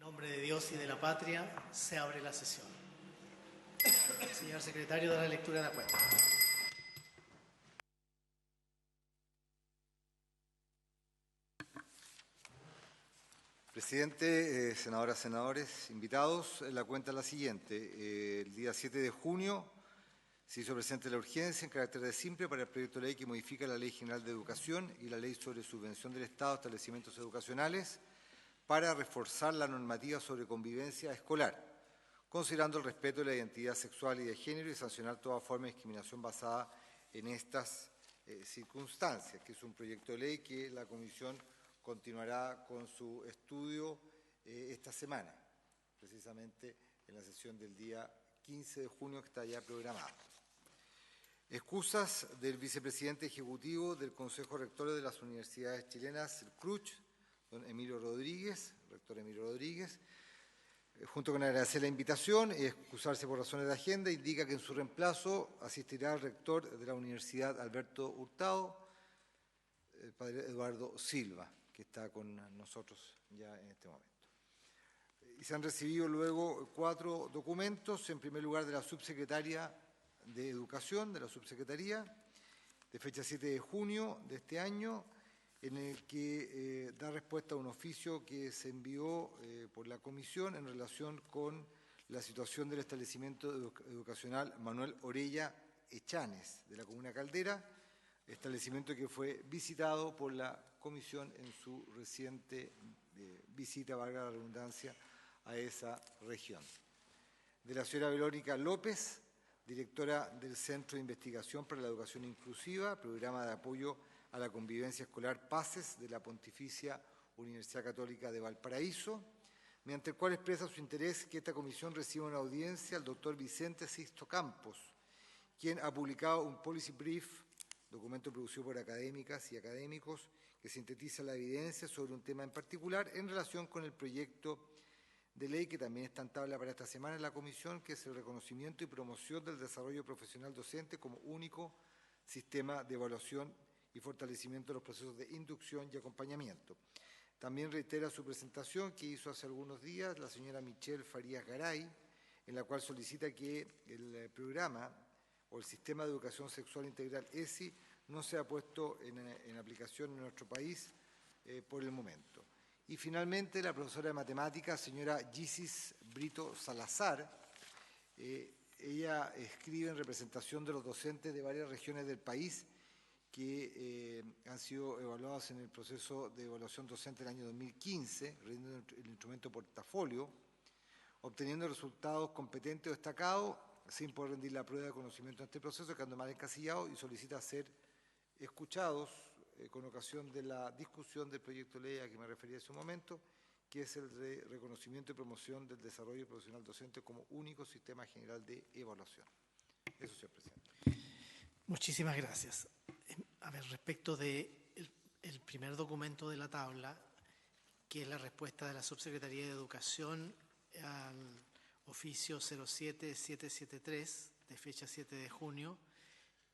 nombre de Dios y de la patria, se abre la sesión. Señor secretario, da la lectura de la cuenta. Presidente, senadoras, senadores, invitados, la cuenta es la siguiente. El día 7 de junio se hizo presente la urgencia en carácter de simple para el proyecto de ley que modifica la Ley General de Educación y la Ley sobre Subvención del Estado a establecimientos educacionales para reforzar la normativa sobre convivencia escolar, considerando el respeto de la identidad sexual y de género y sancionar toda forma de discriminación basada en estas circunstancias, que es un proyecto de ley que la Comisión continuará con su estudio esta semana, precisamente en la sesión del día 15 de junio que está ya programada. Excusas del vicepresidente ejecutivo del Consejo Rector de las Universidades Chilenas, el CRUCH, don Emilio Rodríguez, rector Emilio Rodríguez, junto con agradecer la invitación y excusarse por razones de agenda, indica que en su reemplazo asistirá el rector de la Universidad Alberto Hurtado, el padre Eduardo Silva, que está con nosotros ya en este momento. Y se han recibido luego 4 documentos, en primer lugar de la subsecretaria de Educación, de la subsecretaría, de fecha 7 de junio de este año, en el que da respuesta a un oficio que se envió por la Comisión en relación con la situación del establecimiento educacional Manuel Orella Echanes, de la comuna Caldera, establecimiento que fue visitado por la Comisión en su reciente visita, valga la redundancia, a esa región. De la señora Verónica López, directora del Centro de Investigación para la Educación Inclusiva, programa de apoyo a la convivencia escolar PACES de la Pontificia Universidad Católica de Valparaíso, mediante el cual expresa su interés que esta comisión reciba una audiencia al doctor Vicente Sixto Campos, quien ha publicado un policy brief, documento producido por académicas y académicos, que sintetiza la evidencia sobre un tema en particular en relación con el proyecto de ley que también está en tabla para esta semana en la comisión, que es el reconocimiento y promoción del desarrollo profesional docente como único sistema de evaluación y fortalecimiento de los procesos de inducción y acompañamiento. También reitera su presentación que hizo hace algunos días la señora Michelle Farías Garay, en la cual solicita que el programa o el sistema de educación sexual integral ESI no sea puesto en aplicación en nuestro país por el momento. Y finalmente la profesora de matemáticas, señora Gisis Brito Salazar, ella escribe en representación de los docentes de varias regiones del país que han sido evaluados en el proceso de evaluación docente del año 2015, rindiendo el instrumento portafolio, obteniendo resultados competentes o destacados, sin poder rendir la prueba de conocimiento en este proceso, quedando mal encasillado, y solicita ser escuchados con ocasión de la discusión del proyecto de ley a que me refería hace un momento, que es el de reconocimiento y promoción del desarrollo profesional docente como único sistema general de evaluación. Eso, señor presidente. Muchísimas gracias. A ver, respecto del primer documento de la tabla, que es la respuesta de la Subsecretaría de Educación al oficio 07773, de fecha 7 de junio,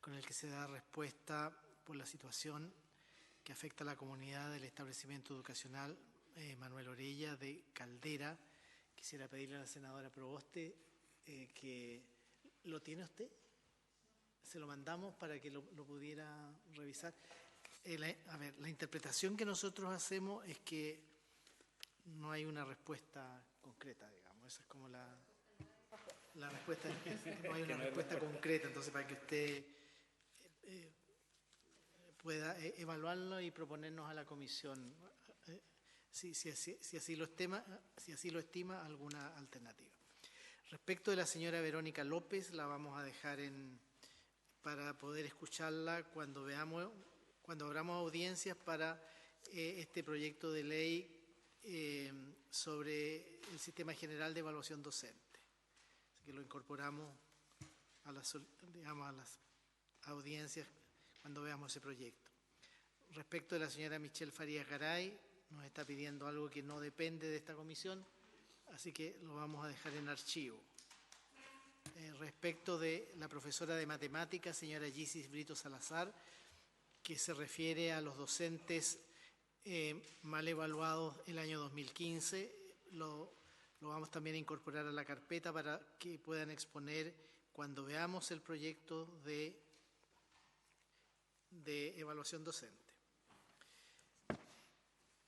con el que se da respuesta por la situación que afecta a la comunidad del establecimiento educacional Manuel Orella de Caldera. Quisiera pedirle a la senadora Proboste que... ¿Lo tiene usted? Se lo mandamos para que lo pudiera revisar. A ver, la interpretación que nosotros hacemos es que no hay una respuesta concreta, digamos. Esa es como la respuesta. No hay una respuesta concreta, entonces para que usted pueda evaluarlo y proponernos a la comisión, si así lo estima, alguna alternativa. Respecto de la señora Verónica López, la vamos a dejar para poder escucharla cuando abramos audiencias para este proyecto de ley sobre el Sistema General de Evaluación Docente. Así que lo incorporamos a las audiencias cuando veamos ese proyecto. Respecto de la señora Michelle Farías Garay, nos está pidiendo algo que no depende de esta comisión, así que lo vamos a dejar en archivo. Respecto de la profesora de matemáticas, señora Gisis Brito Salazar, que se refiere a los docentes mal evaluados el año 2015, lo Lo vamos también a incorporar a la carpeta para que puedan exponer cuando veamos el proyecto de evaluación docente.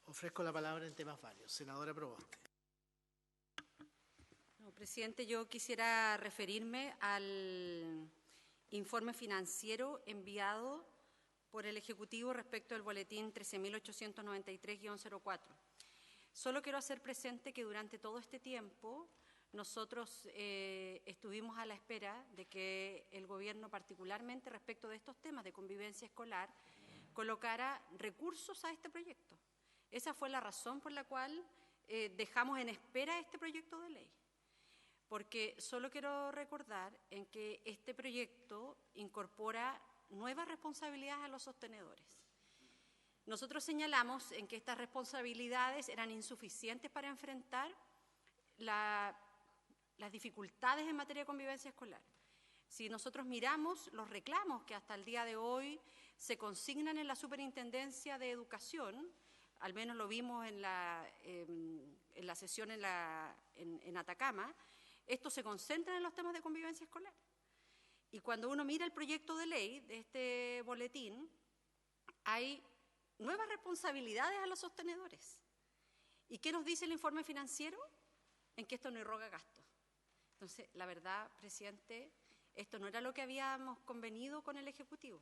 Ofrezco la palabra en temas varios. Senadora Proboste. No, presidente, yo quisiera referirme al informe financiero enviado por el Ejecutivo respecto al boletín 13.893-04. Solo quiero hacer presente que durante todo este tiempo nosotros estuvimos a la espera de que el Gobierno, particularmente respecto de estos temas de convivencia escolar, colocara recursos a este proyecto. Esa fue la razón por la cual dejamos en espera este proyecto de ley. Porque solo quiero recordar en que este proyecto incorpora nuevas responsabilidades a los sostenedores. Nosotros señalamos en que estas responsabilidades eran insuficientes para enfrentar las dificultades en materia de convivencia escolar. Si nosotros miramos los reclamos que hasta el día de hoy se consignan en la Superintendencia de Educación, al menos lo vimos en la sesión en Atacama, esto se concentra en los temas de convivencia escolar. Y cuando uno mira el proyecto de ley de este boletín, hay nuevas responsabilidades a los sostenedores. ¿Y qué nos dice el informe financiero? En que esto no irroga gastos. Entonces, la verdad, presidente, esto no era lo que habíamos convenido con el Ejecutivo.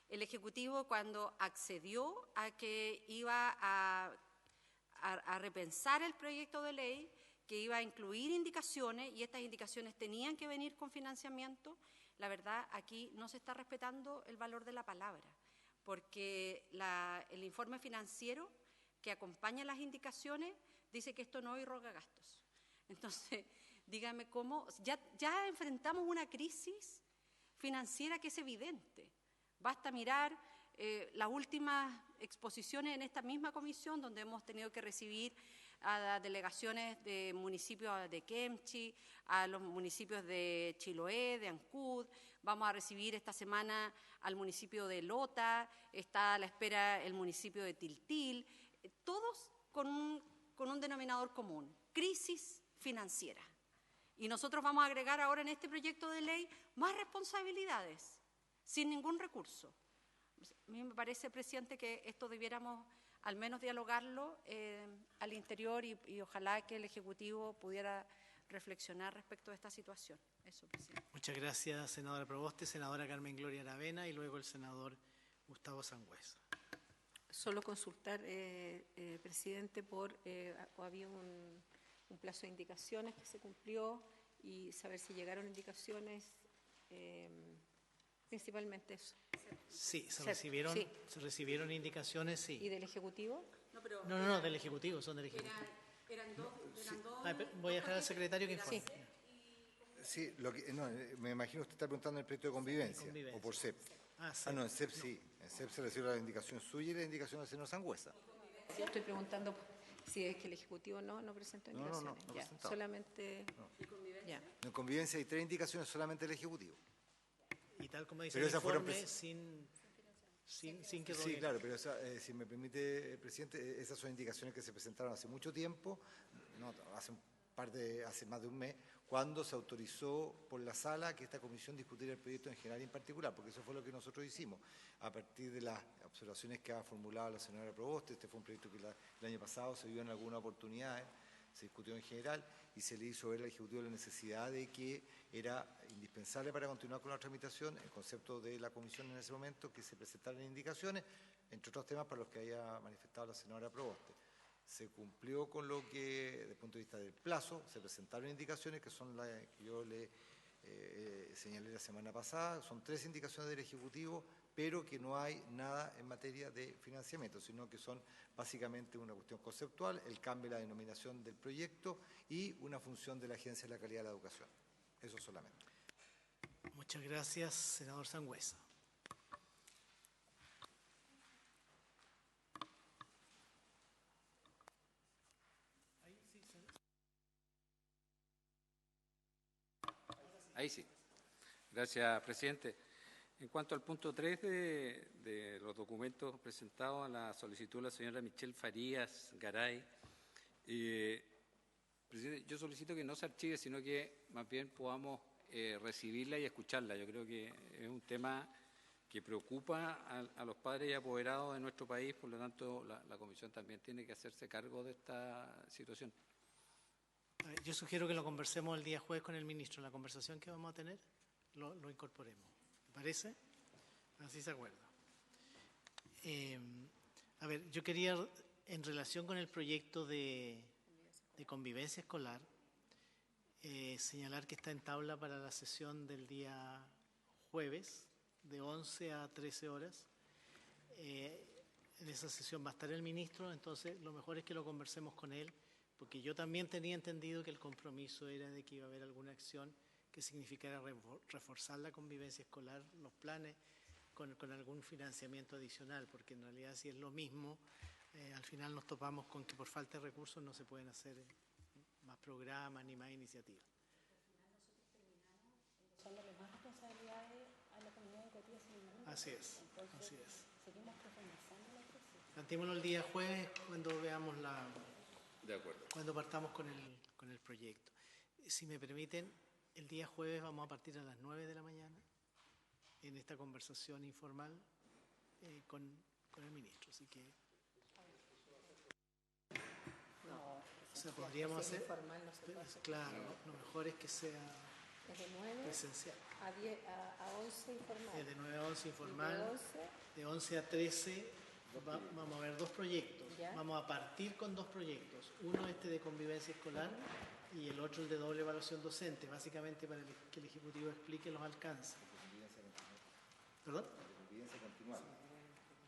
El Ejecutivo, cuando accedió a que iba a repensar el proyecto de ley, que iba a incluir indicaciones, y estas indicaciones tenían que venir con financiamiento, la verdad, aquí no se está respetando el valor de la palabra, porque el informe financiero que acompaña las indicaciones dice que esto no irroga gastos. Entonces, dígame cómo, ya enfrentamos una crisis financiera que es evidente. Basta mirar las últimas exposiciones en esta misma comisión, donde hemos tenido que recibir a delegaciones de municipios de Kemchi, a los municipios de Chiloé, de Ancud. Vamos a recibir esta semana al municipio de Lota, está a la espera el municipio de Tiltil, todos con un denominador común: crisis financiera. Y nosotros vamos a agregar ahora en este proyecto de ley más responsabilidades, sin ningún recurso. A mí me parece, presidente, que esto debiéramos al menos dialogarlo al interior y ojalá que el Ejecutivo pudiera reflexionar respecto de esta situación. Eso, presidente. Muchas gracias, senadora Proboste. Senadora Carmen Gloria Aravena y luego el senador Gustavo Sangüesa. Solo consultar, presidente, había un plazo de indicaciones que se cumplió y saber si llegaron indicaciones, principalmente eso. Sí, se recibieron indicaciones, sí. ¿Y del Ejecutivo? No, del Ejecutivo, son del Ejecutivo. Eran dos. Voy a dejar al secretario que informe. Sí, me imagino usted está preguntando en el proyecto de convivencia, o por CEP. Sí. No, en CEP sí. En CEP se recibe la indicación suya y la indicación del señor Sangüesa. Sí, estoy preguntando si es que el Ejecutivo no presentó indicaciones. No ya, presentado. solamente. No. ¿Y convivencia? En convivencia hay 3 indicaciones solamente del Ejecutivo. Y tal como dice Pero el esas fueron informe, sin que Sí, claro, pero si me permite, presidente, esas son indicaciones que se presentaron hace mucho tiempo, hace más de un mes, cuando se autorizó por la sala que esta comisión discutiera el proyecto en general y en particular, porque eso fue lo que nosotros hicimos, a partir de las observaciones que ha formulado la señora Proboste. Este fue un proyecto que el año pasado se vio en alguna oportunidad, se discutió en general y se le hizo ver al Ejecutivo la necesidad de que era indispensable para continuar con la tramitación, el concepto de la comisión en ese momento, que se presentaran indicaciones, entre otros temas para los que haya manifestado la señora Proboste. Se cumplió con lo que, desde el punto de vista del plazo, se presentaron indicaciones que son las que yo le señalé la semana pasada. Son 3 indicaciones del Ejecutivo, pero que no hay nada en materia de financiamiento, sino que son básicamente una cuestión conceptual, el cambio de la denominación del proyecto y una función de la Agencia de la Calidad de la Educación. Eso solamente. Muchas gracias, senador Sangüesa. Ahí sí. Gracias, presidente. En cuanto al punto 3 de los documentos presentados a la solicitud de la señora Michelle Farías Garay, Presidente, yo solicito que no se archive, sino que más bien podamos recibirla y escucharla. Yo creo que es un tema que preocupa a los padres y apoderados de nuestro país, por lo tanto la Comisión también tiene que hacerse cargo de esta situación. Yo sugiero que lo conversemos el día jueves con el ministro. En la conversación que vamos a tener lo incorporemos. ¿Te parece? Así se acuerda. A ver, yo quería, en relación con el proyecto de convivencia escolar, señalar que está en tabla para la sesión del día jueves, de 11 a 13 horas. En esa sesión va a estar el ministro, entonces lo mejor es que lo conversemos con él, porque yo también tenía entendido que el compromiso era de que iba a haber alguna acción que significara reforzar la convivencia escolar, los planes, con algún financiamiento adicional, porque en realidad si es lo mismo, al final nos topamos con que por falta de recursos no se pueden hacer más programas ni más iniciativas. Más responsabilidades a la comunidad educativa sin ningún Así es, así es. Seguimos profundizando la crisis. Planteémoslo el día jueves cuando veamos De acuerdo. cuando partamos con el proyecto. Si me permiten, el día jueves vamos a partir a las 9 de la mañana en esta conversación informal con el ministro. Así que o sea, podríamos hacer Informal no se puede hacer. claro, lo mejor es que sea Es de 9 presencial. a 11 informal. Es de 9 a 11 Y informal, de 11, de 11 a 13 vamos a ver dos proyectos. Ya. Vamos a partir con dos proyectos. Uno de convivencia escolar y el otro el de doble evaluación docente, básicamente para que el Ejecutivo explique los alcances. ¿Perdón?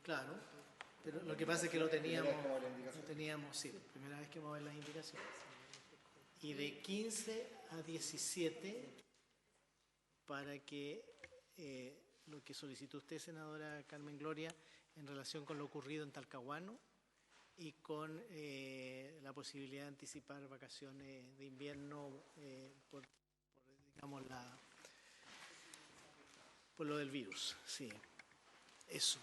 Claro, pero lo que pasa es que lo teníamos, sí, primera vez que vamos a ver las indicaciones. Y de 15 a 17 para que lo que solicitó usted, senadora Carmen Gloria, en relación con lo ocurrido en Talcahuano y con la posibilidad de anticipar vacaciones de invierno por digamos, por lo del virus. Sí, eso.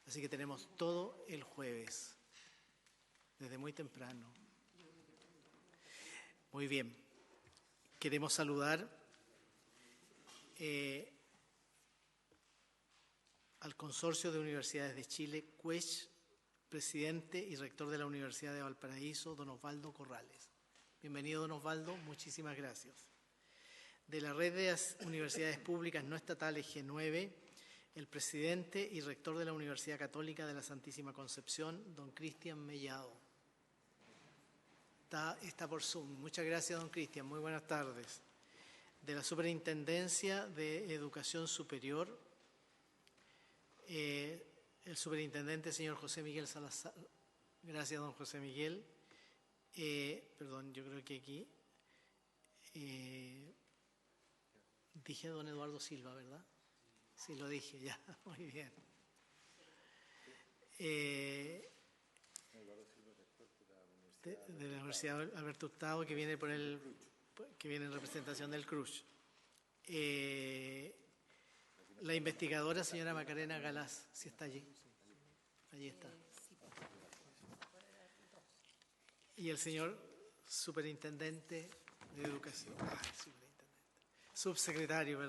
Así que tenemos todo el jueves, desde muy temprano. Muy bien. Queremos saludar al Consorcio de Universidades de Chile, CUECH, presidente y rector de la Universidad de Valparaíso, don Osvaldo Corrales. Bienvenido, don Osvaldo, muchísimas gracias. De la Red de Universidades Públicas No Estatales G9, el presidente y rector de la Universidad Católica de la Santísima Concepción, don Cristian Mellado. Está por Zoom. Muchas gracias, don Cristian. Muy buenas tardes. De la Superintendencia de Educación Superior, el superintendente, señor José Miguel Salazar. Gracias, don José Miguel. Perdón, yo creo que aquí dije don Eduardo Silva, ¿verdad? Sí, lo dije ya. Muy bien. De la Universidad Alberto Hurtado, que viene en representación del CRUCH. La investigadora, señora Macarena Galás, si está allí. Allí está. Y el señor superintendente de educación. Subsecretario de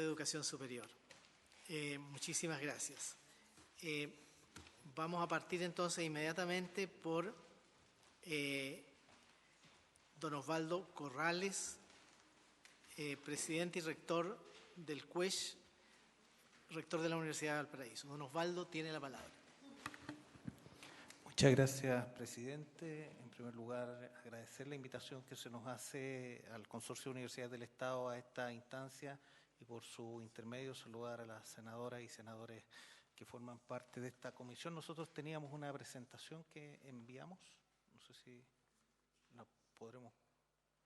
Educación Superior. Muchísimas gracias. Vamos a partir entonces inmediatamente por don Osvaldo Corrales, presidente y rector del CUECH, rector de la Universidad de Valparaíso. Don Osvaldo tiene la palabra. Muchas gracias, presidente. En primer lugar, agradecer la invitación que se nos hace al Consorcio de Universidades del Estado a esta instancia y por su intermedio saludar a las senadoras y senadores que forman parte de esta comisión. Nosotros teníamos una presentación que enviamos, no sé si la podremos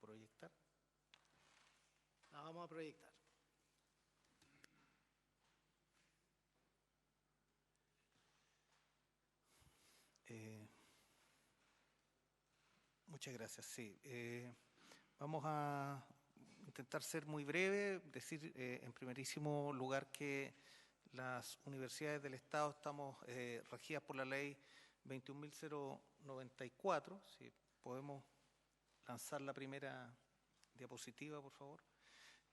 proyectar. La vamos a proyectar. Muchas gracias, sí. Vamos a intentar ser muy breve, decir en primerísimo lugar que las universidades del Estado estamos regidas por la ley 21.094. Si podemos lanzar la primera diapositiva, por favor.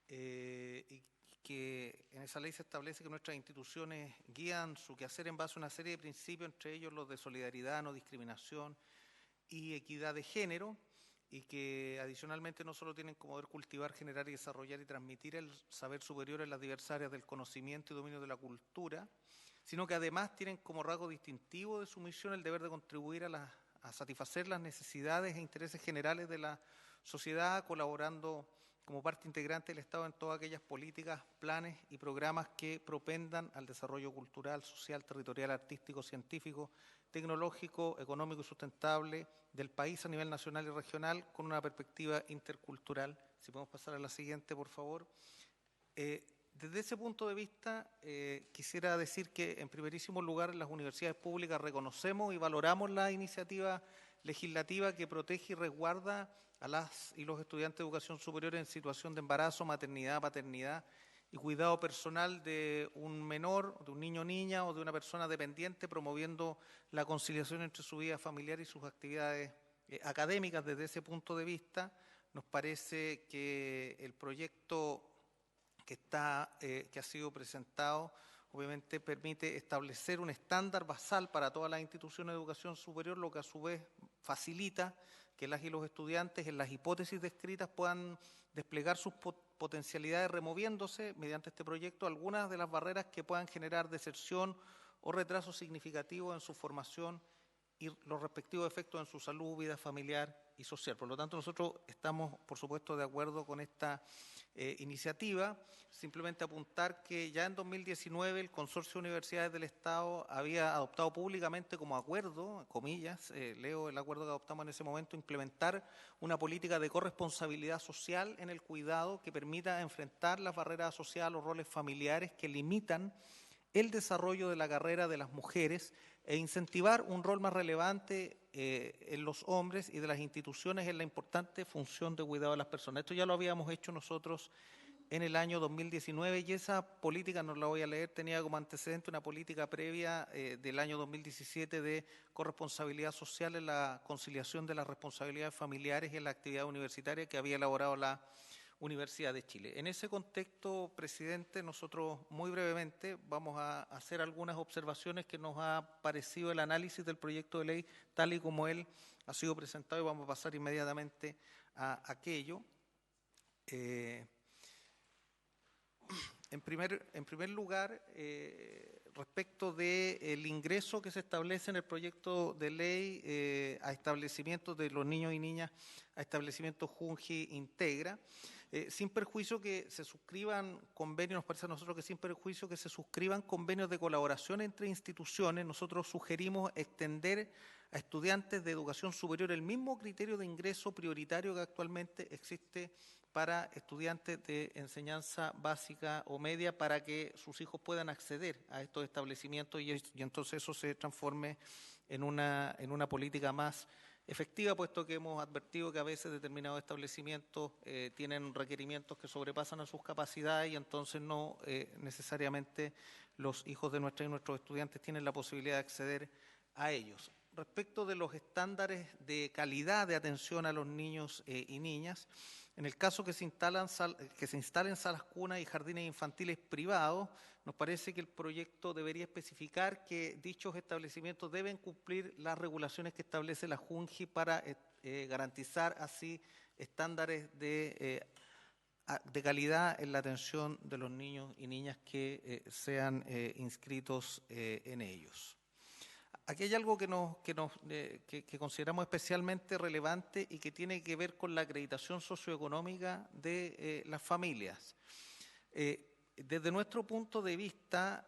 Y que en esa ley se establece que nuestras instituciones guían su quehacer en base a una serie de principios, entre ellos los de solidaridad, no discriminación y equidad de género, y que adicionalmente no solo tienen como deber cultivar, generar y desarrollar y transmitir el saber superior en las diversas áreas del conocimiento y dominio de la cultura, sino que además tienen como rasgo distintivo de su misión el deber de contribuir a satisfacer las necesidades e intereses generales de la sociedad, colaborando como parte integrante del Estado en todas aquellas políticas, planes y programas que propendan al desarrollo cultural, social, territorial, artístico, científico, tecnológico, económico y sustentable del país a nivel nacional y regional, con una perspectiva intercultural. Si podemos pasar a la siguiente, por favor. Desde ese punto de vista, quisiera decir que, en primerísimo lugar, en las universidades públicas reconocemos y valoramos la iniciativa legislativa que protege y resguarda a las y los estudiantes de educación superior en situación de embarazo, maternidad, paternidad y cuidado personal de un menor, de un niño o niña o de una persona dependiente, promoviendo la conciliación entre su vida familiar y sus actividades académicas. Desde ese punto de vista, nos parece que el proyecto que ha sido presentado obviamente permite establecer un estándar basal para todas las instituciones de educación superior, lo que a su vez facilita que las y los estudiantes en las hipótesis descritas puedan desplegar sus potencialidades, removiéndose mediante este proyecto algunas de las barreras que puedan generar deserción o retraso significativo en su formación y los respectivos efectos en su salud, vida familiar y social. Por lo tanto, nosotros estamos, por supuesto, de acuerdo con esta iniciativa. Simplemente apuntar que ya en 2019 el Consorcio de Universidades del Estado había adoptado públicamente como acuerdo, comillas, leo el acuerdo que adoptamos en ese momento, implementar una política de corresponsabilidad social en el cuidado que permita enfrentar las barreras asociadas a los roles familiares que limitan el desarrollo de la carrera de las mujeres e incentivar un rol más relevante en los hombres y de las instituciones en la importante función de cuidado de las personas. Esto ya lo habíamos hecho nosotros en el año 2019 y esa política, no la voy a leer, tenía como antecedente una política previa del año 2017 de corresponsabilidad social en la conciliación de las responsabilidades familiares y en la actividad universitaria que había elaborado la Universidad de Chile. En ese contexto, presidente, nosotros muy brevemente vamos a hacer algunas observaciones que nos ha parecido el análisis del proyecto de ley tal y como él ha sido presentado y vamos a pasar inmediatamente a aquello. En primer lugar, respecto del ingreso que se establece en el proyecto de ley a establecimientos de los niños y niñas, a establecimientos Junji Integra, sin perjuicio que se suscriban convenios, nos parece a nosotros que sin perjuicio que se suscriban convenios de colaboración entre instituciones, nosotros sugerimos extender a estudiantes de educación superior el mismo criterio de ingreso prioritario que actualmente existe para estudiantes de enseñanza básica o media para que sus hijos puedan acceder a estos establecimientos y entonces eso se transforme en una política más efectiva, puesto que hemos advertido que a veces determinados establecimientos tienen requerimientos que sobrepasan a sus capacidades y entonces no necesariamente los hijos de nuestras y nuestros estudiantes tienen la posibilidad de acceder a ellos. Respecto de los estándares de calidad de atención a los niños y niñas, en el caso que se instalen salas cunas y jardines infantiles privados, nos parece que el proyecto debería especificar que dichos establecimientos deben cumplir las regulaciones que establece la Junji para garantizar así estándares de calidad en la atención de los niños y niñas que sean inscritos en ellos. Aquí hay algo que consideramos especialmente relevante y que tiene que ver con la acreditación socioeconómica de las familias. Desde nuestro punto de vista,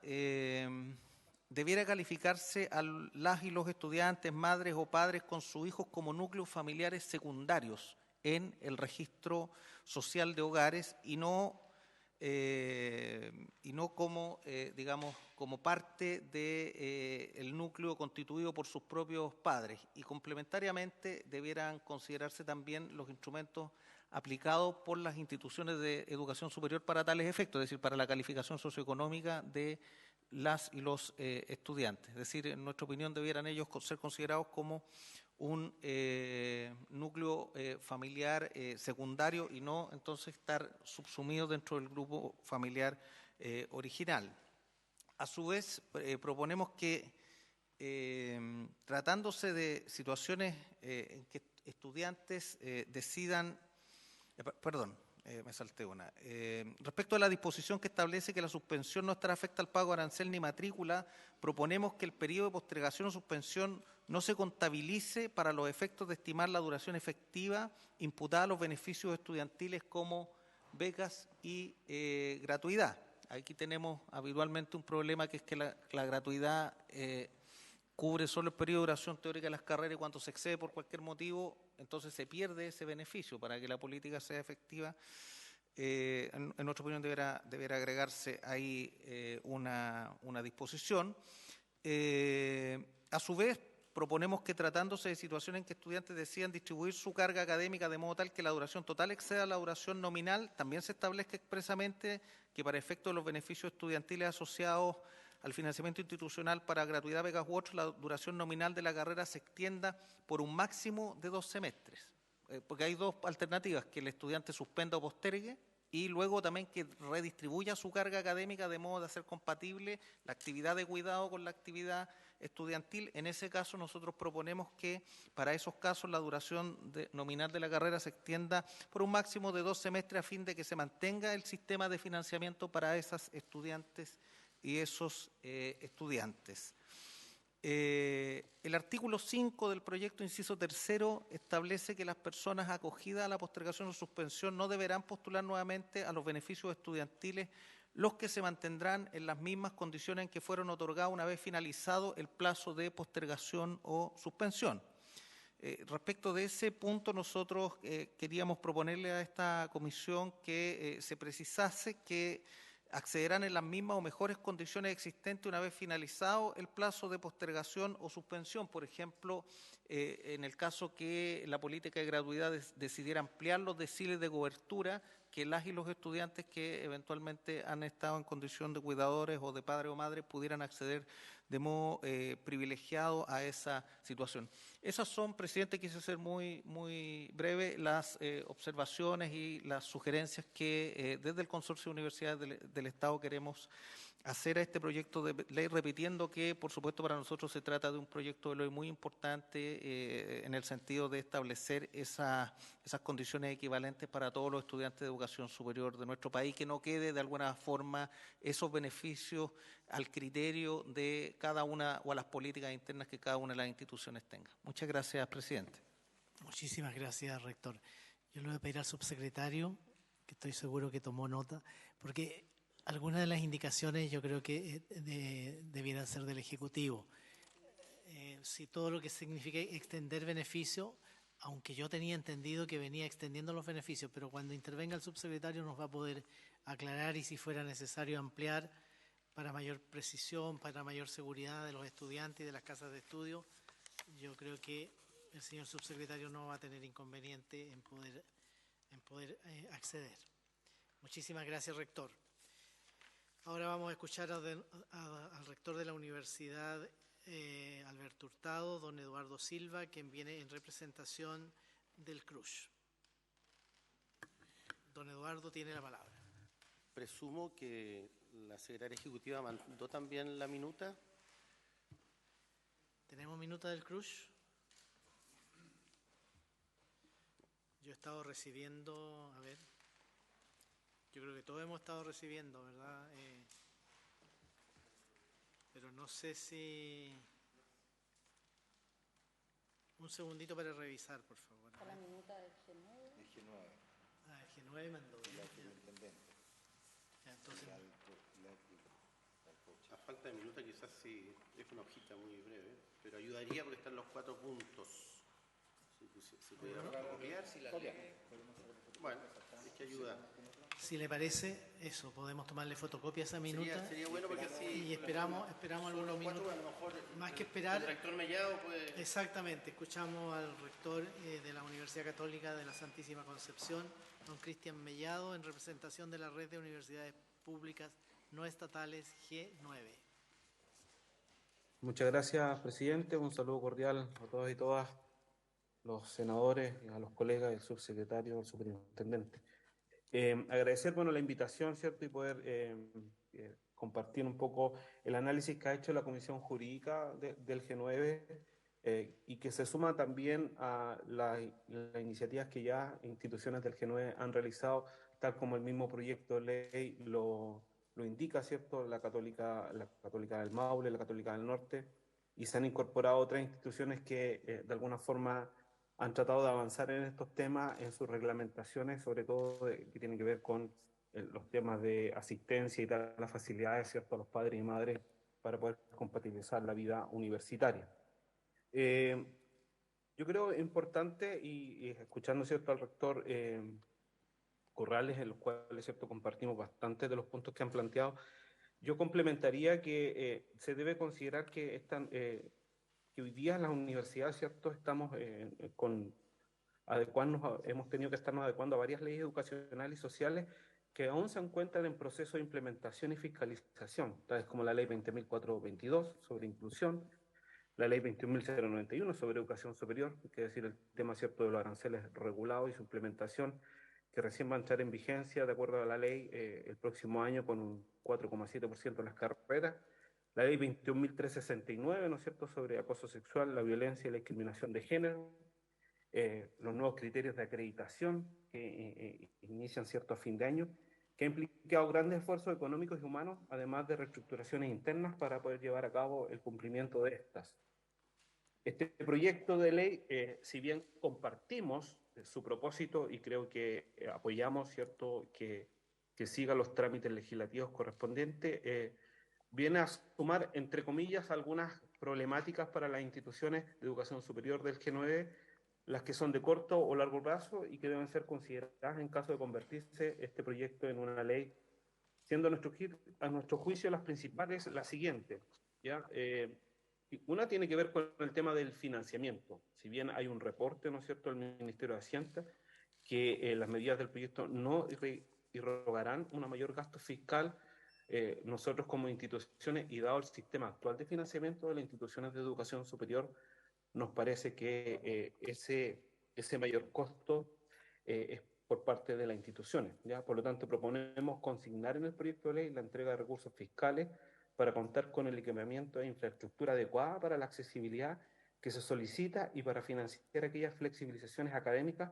debiera calificarse a las y los estudiantes, madres o padres con sus hijos como núcleos familiares secundarios en el registro social de hogares y no no como, digamos, como parte del núcleo constituido por sus propios padres. Y complementariamente debieran considerarse también los instrumentos aplicados por las instituciones de educación superior para tales efectos, es decir, para la calificación socioeconómica de las y los estudiantes. Es decir, en nuestra opinión debieran ellos ser considerados como un núcleo familiar secundario y no entonces estar subsumidos dentro del grupo familiar original. A su vez, proponemos que tratándose de situaciones en que estudiantes decidan, me salté una. Respecto a la disposición que establece que la suspensión no estará afecta al pago de arancel ni matrícula, proponemos que el periodo de postergación o suspensión no se contabilice para los efectos de estimar la duración efectiva imputada a los beneficios estudiantiles como becas y gratuidad. Aquí tenemos habitualmente un problema que es que la gratuidad cubre solo el periodo de duración teórica de las carreras y cuando se excede por cualquier motivo, entonces se pierde ese beneficio. Para que la política sea efectiva, en nuestra opinión deberá agregarse ahí una disposición. A su vez, proponemos que tratándose de situaciones en que estudiantes decidan distribuir su carga académica de modo tal que la duración total exceda la duración nominal, también se establezca expresamente que para efectos de los beneficios estudiantiles asociados al financiamiento institucional para gratuidad, becas u otros, la duración nominal de la carrera se extienda por un máximo de 2 semestres. Porque hay dos alternativas, que el estudiante suspenda o postergue y luego también que redistribuya su carga académica de modo de hacer compatible la actividad de cuidado con la actividad estudiantil. En ese caso nosotros proponemos que para esos casos la duración nominal de la carrera se extienda por un máximo de 2 semestres a fin de que se mantenga el sistema de financiamiento para esas estudiantes y esos estudiantes. El artículo 5 del proyecto, inciso 3, establece que las personas acogidas a la postergación o suspensión no deberán postular nuevamente a los beneficios estudiantiles, los que se mantendrán en las mismas condiciones en que fueron otorgados una vez finalizado el plazo de postergación o suspensión. Respecto de ese punto, nosotros queríamos proponerle a esta comisión que se precisase que accederán en las mismas o mejores condiciones existentes una vez finalizado el plazo de postergación o suspensión. Por ejemplo, en el caso que la política de gratuidad decidiera ampliar los deciles de cobertura, que las y los estudiantes que eventualmente han estado en condición de cuidadores o de padre o madre pudieran acceder de modo privilegiado a esa situación. Esas son, presidente, quise ser muy breve, las observaciones y las sugerencias que desde el Consorcio de Universidades del Estado queremos hacer a este proyecto de ley, repitiendo que, por supuesto, para nosotros se trata de un proyecto de ley muy importante en el sentido de establecer esas condiciones equivalentes para todos los estudiantes de educación superior de nuestro país, que no quede de alguna forma esos beneficios al criterio de cada una o a las políticas internas que cada una de las instituciones tenga. Muchas gracias, presidente. Muchísimas gracias, rector. Yo le voy a pedir al subsecretario, que estoy seguro que tomó nota, porque algunas de las indicaciones yo creo que debieran ser del Ejecutivo. Si todo lo que significa extender beneficios, aunque yo tenía entendido que venía extendiendo los beneficios, pero cuando intervenga el subsecretario nos va a poder aclarar y si fuera necesario ampliar para mayor precisión, para mayor seguridad de los estudiantes y de las casas de estudio, yo creo que el señor subsecretario no va a tener inconveniente en poder acceder. Muchísimas gracias, rector. Ahora vamos a escuchar al rector de la Universidad Alberto Hurtado, don Eduardo Silva, quien viene en representación del CRUSH. Don Eduardo tiene la palabra. Presumo que la secretaria ejecutiva mandó también la minuta. ¿Tenemos minuta del CRUSH? Yo he estado recibiendo, a ver, yo creo que todos hemos estado recibiendo, ¿verdad? Pero no sé si... Un segundito para revisar, por favor. Está la minuta del G9. El G9. Ah, el G9 mandó. Ya, entonces... A falta de minuta quizás sí, es una hojita muy breve, pero ayudaría porque están los 4 puntos. Si pudiera copiar, si la lee. Bueno, es que ayuda. Si le parece, eso, podemos tomarle fotocopia a esa minuta. Sería bueno porque así... Y esperamos algunos minutos. A lo mejor Más que esperar. El rector Mellado puede... Exactamente, escuchamos al rector de la Universidad Católica de la Santísima Concepción, don Cristian Mellado, en representación de la Red de Universidades Públicas No Estatales G9. Muchas gracias, presidente. Un saludo cordial a todos y todas los senadores, a los colegas, el subsecretario, el superintendente. Agradecer, la invitación, ¿cierto? Y poder compartir un poco el análisis que ha hecho la Comisión Jurídica del G9 y que se suma también a las iniciativas que ya instituciones del G9 han realizado, tal como el mismo proyecto de ley lo indica, ¿cierto? La Católica del Maule, la Católica del Norte, y se han incorporado otras instituciones que de alguna forma han tratado de avanzar en estos temas, en sus reglamentaciones, sobre todo que tienen que ver con los temas de asistencia y dar las facilidades, ¿cierto?, a los padres y madres para poder compatibilizar la vida universitaria. Yo creo importante, y escuchando, ¿cierto?, al rector Corrales, en los cuales, ¿cierto?, compartimos bastante de los puntos que han planteado, yo complementaría que se debe considerar que que hoy día en las universidades, ¿cierto?, estamos hemos tenido que estarnos adecuando a varias leyes educacionales y sociales que aún se encuentran en proceso de implementación y fiscalización, tales como la ley 20.422 sobre inclusión, la ley 21.091 sobre educación superior, que es decir, el tema, ¿cierto?, de los aranceles regulados y su implementación, que recién va a entrar en vigencia, de acuerdo a la ley, el próximo año con un 4,7% de las carreras. La ley 21.369, ¿no es cierto?, sobre acoso sexual, la violencia y la discriminación de género. Los nuevos criterios de acreditación que inician, ¿cierto?, a fin de año, que ha implicado grandes esfuerzos económicos y humanos, además de reestructuraciones internas para poder llevar a cabo el cumplimiento de estas. Este proyecto de ley, si bien compartimos su propósito y creo que apoyamos, ¿cierto?, que siga los trámites legislativos correspondientes, viene a sumar, entre comillas, algunas problemáticas para las instituciones de educación superior del G9, las que son de corto o largo plazo y que deben ser consideradas en caso de convertirse este proyecto en una ley, siendo a nuestro juicio las principales las siguientes, ¿ya? Una tiene que ver con el tema del financiamiento. Si bien hay un reporte, ¿no es cierto?, del Ministerio de Hacienda, que las medidas del proyecto no irrogarán un mayor gasto fiscal, nosotros como instituciones, y dado el sistema actual de financiamiento de las instituciones de educación superior, nos parece que ese mayor costo es por parte de las instituciones, ¿ya? Por lo tanto, proponemos consignar en el proyecto de ley la entrega de recursos fiscales para contar con el equipamiento e infraestructura adecuada para la accesibilidad que se solicita y para financiar aquellas flexibilizaciones académicas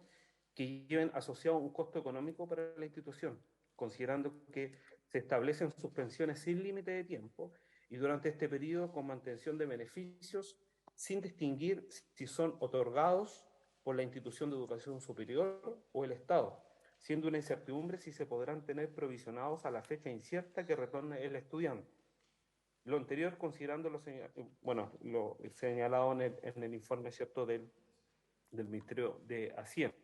que lleven asociado un costo económico para la institución, considerando que se establecen suspensiones sin límite de tiempo y durante este periodo con mantención de beneficios sin distinguir si son otorgados por la institución de educación superior o el Estado, siendo una incertidumbre si se podrán tener provisionados a la fecha incierta que retorne el estudiante. Lo anterior considerando lo señalado en el informe, ¿cierto?, del Ministerio de Hacienda,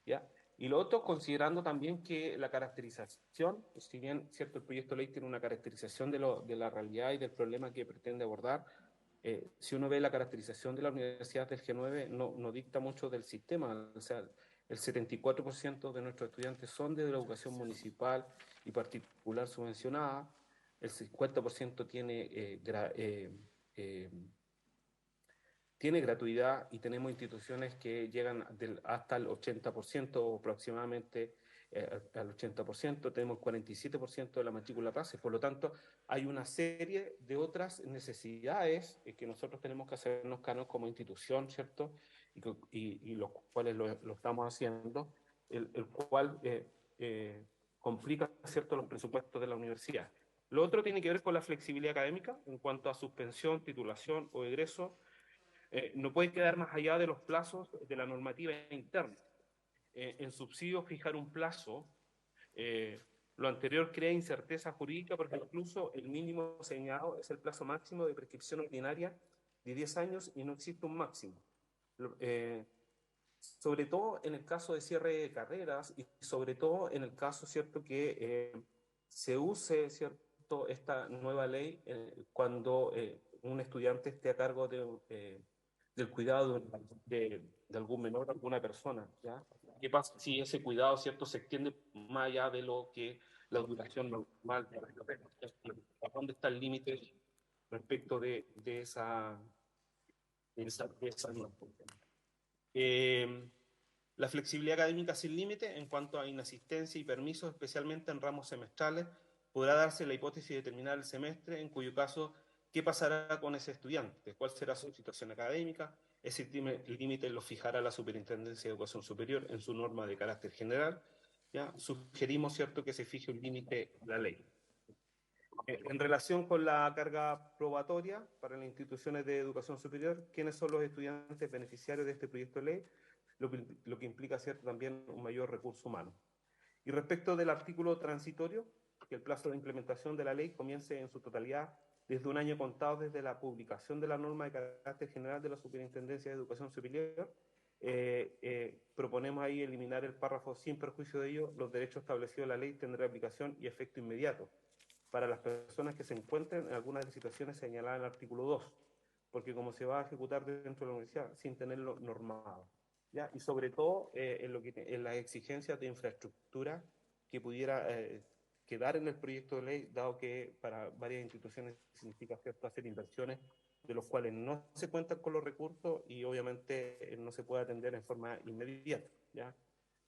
¿ya? Y lo otro, considerando también que la caracterización, si bien, ¿cierto?, el proyecto de ley tiene una caracterización de la realidad y del problema que pretende abordar, si uno ve la caracterización de la Universidad del G9, no dicta mucho del sistema. O sea, el 74% de nuestros estudiantes son de la educación municipal y particular subvencionada, el 50% tiene gratuidad y tenemos instituciones que llegan hasta el 80% o aproximadamente al 80%, tenemos 47% de la matrícula base. Por lo tanto, hay una serie de otras necesidades que nosotros tenemos que hacernos cargo como institución, ¿cierto? Y los cuales lo estamos haciendo, el cual complica, ¿cierto?, los presupuestos de la universidad. Lo otro tiene que ver con la flexibilidad académica en cuanto a suspensión, titulación o egreso. No puede quedar más allá de los plazos de la normativa interna. En subsidios, fijar un plazo, lo anterior crea incerteza jurídica porque incluso el mínimo señalado es el plazo máximo de prescripción ordinaria de 10 años y no existe un máximo. sobre todo en el caso de cierre de carreras y sobre todo en el caso, ¿cierto?, que se use, ¿cierto?, esta nueva ley cuando un estudiante esté a cargo del cuidado de algún menor, alguna persona, ¿ya? ¿Qué pasa si ese cuidado, ¿cierto?, se extiende más allá de lo que la duración normal de la carrera? ¿Dónde está el límite respecto de esa norma? La flexibilidad académica sin límite en cuanto a inasistencia y permisos, especialmente en ramos semestrales, podrá darse la hipótesis de terminar el semestre, en cuyo caso, ¿qué pasará con ese estudiante? ¿Cuál será su situación académica? Ese límite lo fijará la Superintendencia de Educación Superior en su norma de carácter general. ¿Ya? Sugerimos, ¿cierto?, que se fije un límite en la ley. En relación con la carga probatoria para las instituciones de educación superior, ¿quiénes son los estudiantes beneficiarios de este proyecto de ley? Lo que implica, ¿cierto?, también un mayor recurso humano. Y respecto del artículo transitorio, que el plazo de implementación de la ley comience en su totalidad desde un año contado desde la publicación de la norma de carácter general de la Superintendencia de Educación Superior, proponemos ahí eliminar el párrafo sin perjuicio de ello, los derechos establecidos en la ley tendrán aplicación y efecto inmediato para las personas que se encuentren en algunas de las situaciones señaladas en el artículo 2, porque como se va a ejecutar dentro de la universidad sin tenerlo normado, ¿ya? Y sobre todo en las exigencias de infraestructura que pudiera quedar en el proyecto de ley, dado que para varias instituciones significa, ¿cierto?, hacer inversiones de los cuales no se cuentan con los recursos y obviamente no se puede atender en forma inmediata, ¿ya?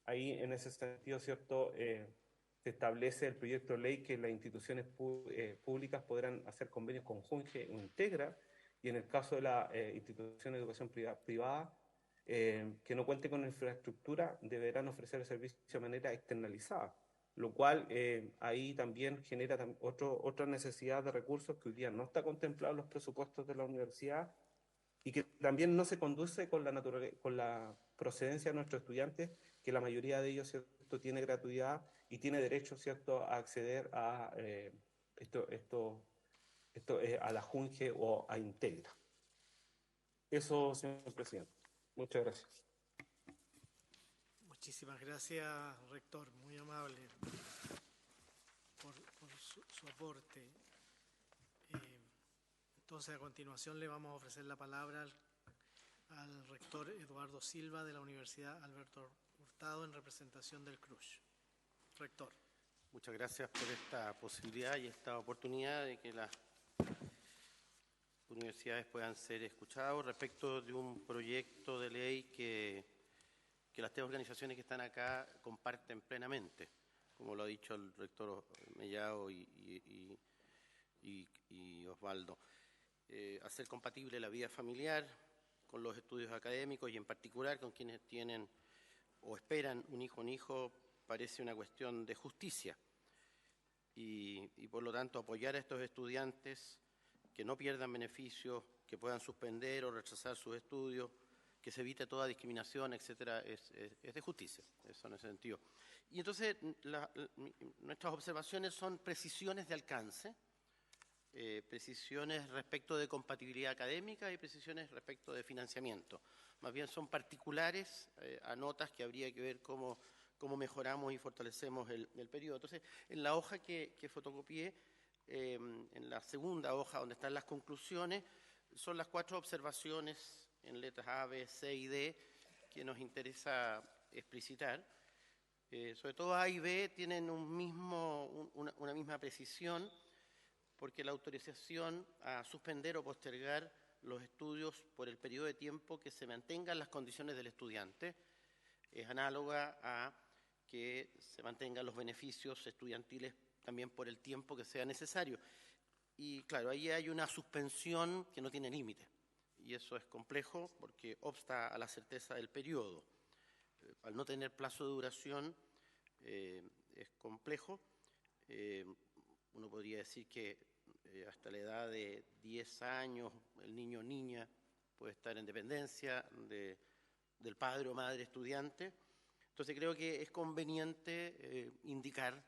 Ahí en ese sentido, ¿cierto?, se establece el proyecto de ley que las instituciones públicas podrán hacer convenios con Junge o Integra, y en el caso de la institución de educación privada que no cuente con infraestructura deberán ofrecer el servicio de manera externalizada, lo cual ahí también genera otra necesidad de recursos que hoy día no está contemplado en los presupuestos de la universidad y que también no se conduce con la procedencia de nuestros estudiantes, que la mayoría de ellos, ¿cierto?, tiene gratuidad y tiene derecho, ¿cierto?, a acceder a a la Junge o a Integra. Eso, señor presidente. Muchas gracias. Muchísimas gracias, rector, muy amable por su aporte. Entonces, a continuación le vamos a ofrecer la palabra al rector Eduardo Silva de la Universidad Alberto Hurtado en representación del CRUSH. Rector. Muchas gracias por esta posibilidad y esta oportunidad de que las universidades puedan ser escuchadas respecto de un proyecto de ley que las tres organizaciones que están acá comparten plenamente, como lo ha dicho el rector Mellado y Osvaldo. Hacer compatible la vida familiar con los estudios académicos y en particular con quienes tienen o esperan un hijo parece una cuestión de justicia y por lo tanto apoyar a estos estudiantes que no pierdan beneficios, que puedan suspender o rechazar sus estudios, que se evite toda discriminación, etcétera, es de justicia, eso en ese sentido. Y entonces nuestras observaciones son precisiones de alcance, precisiones respecto de compatibilidad académica y precisiones respecto de financiamiento. Más bien son particulares a notas que habría que ver cómo mejoramos y fortalecemos el periodo. Entonces, en la hoja que fotocopié, en la segunda hoja donde están las conclusiones, son las 4 observaciones en letras A, B, C y D que nos interesa explicitar. Sobre todo A y B tienen una misma precisión, porque la autorización a suspender o postergar los estudios por el periodo de tiempo que se mantengan las condiciones del estudiante es análoga a que se mantengan los beneficios estudiantiles también por el tiempo que sea necesario. Y claro, ahí hay una suspensión que no tiene límite, y eso es complejo porque obsta a la certeza del periodo. Al no tener plazo de duración es complejo. Uno podría decir que hasta la edad de 10 años el niño o niña puede estar en dependencia del padre o madre estudiante. Entonces creo que es conveniente indicar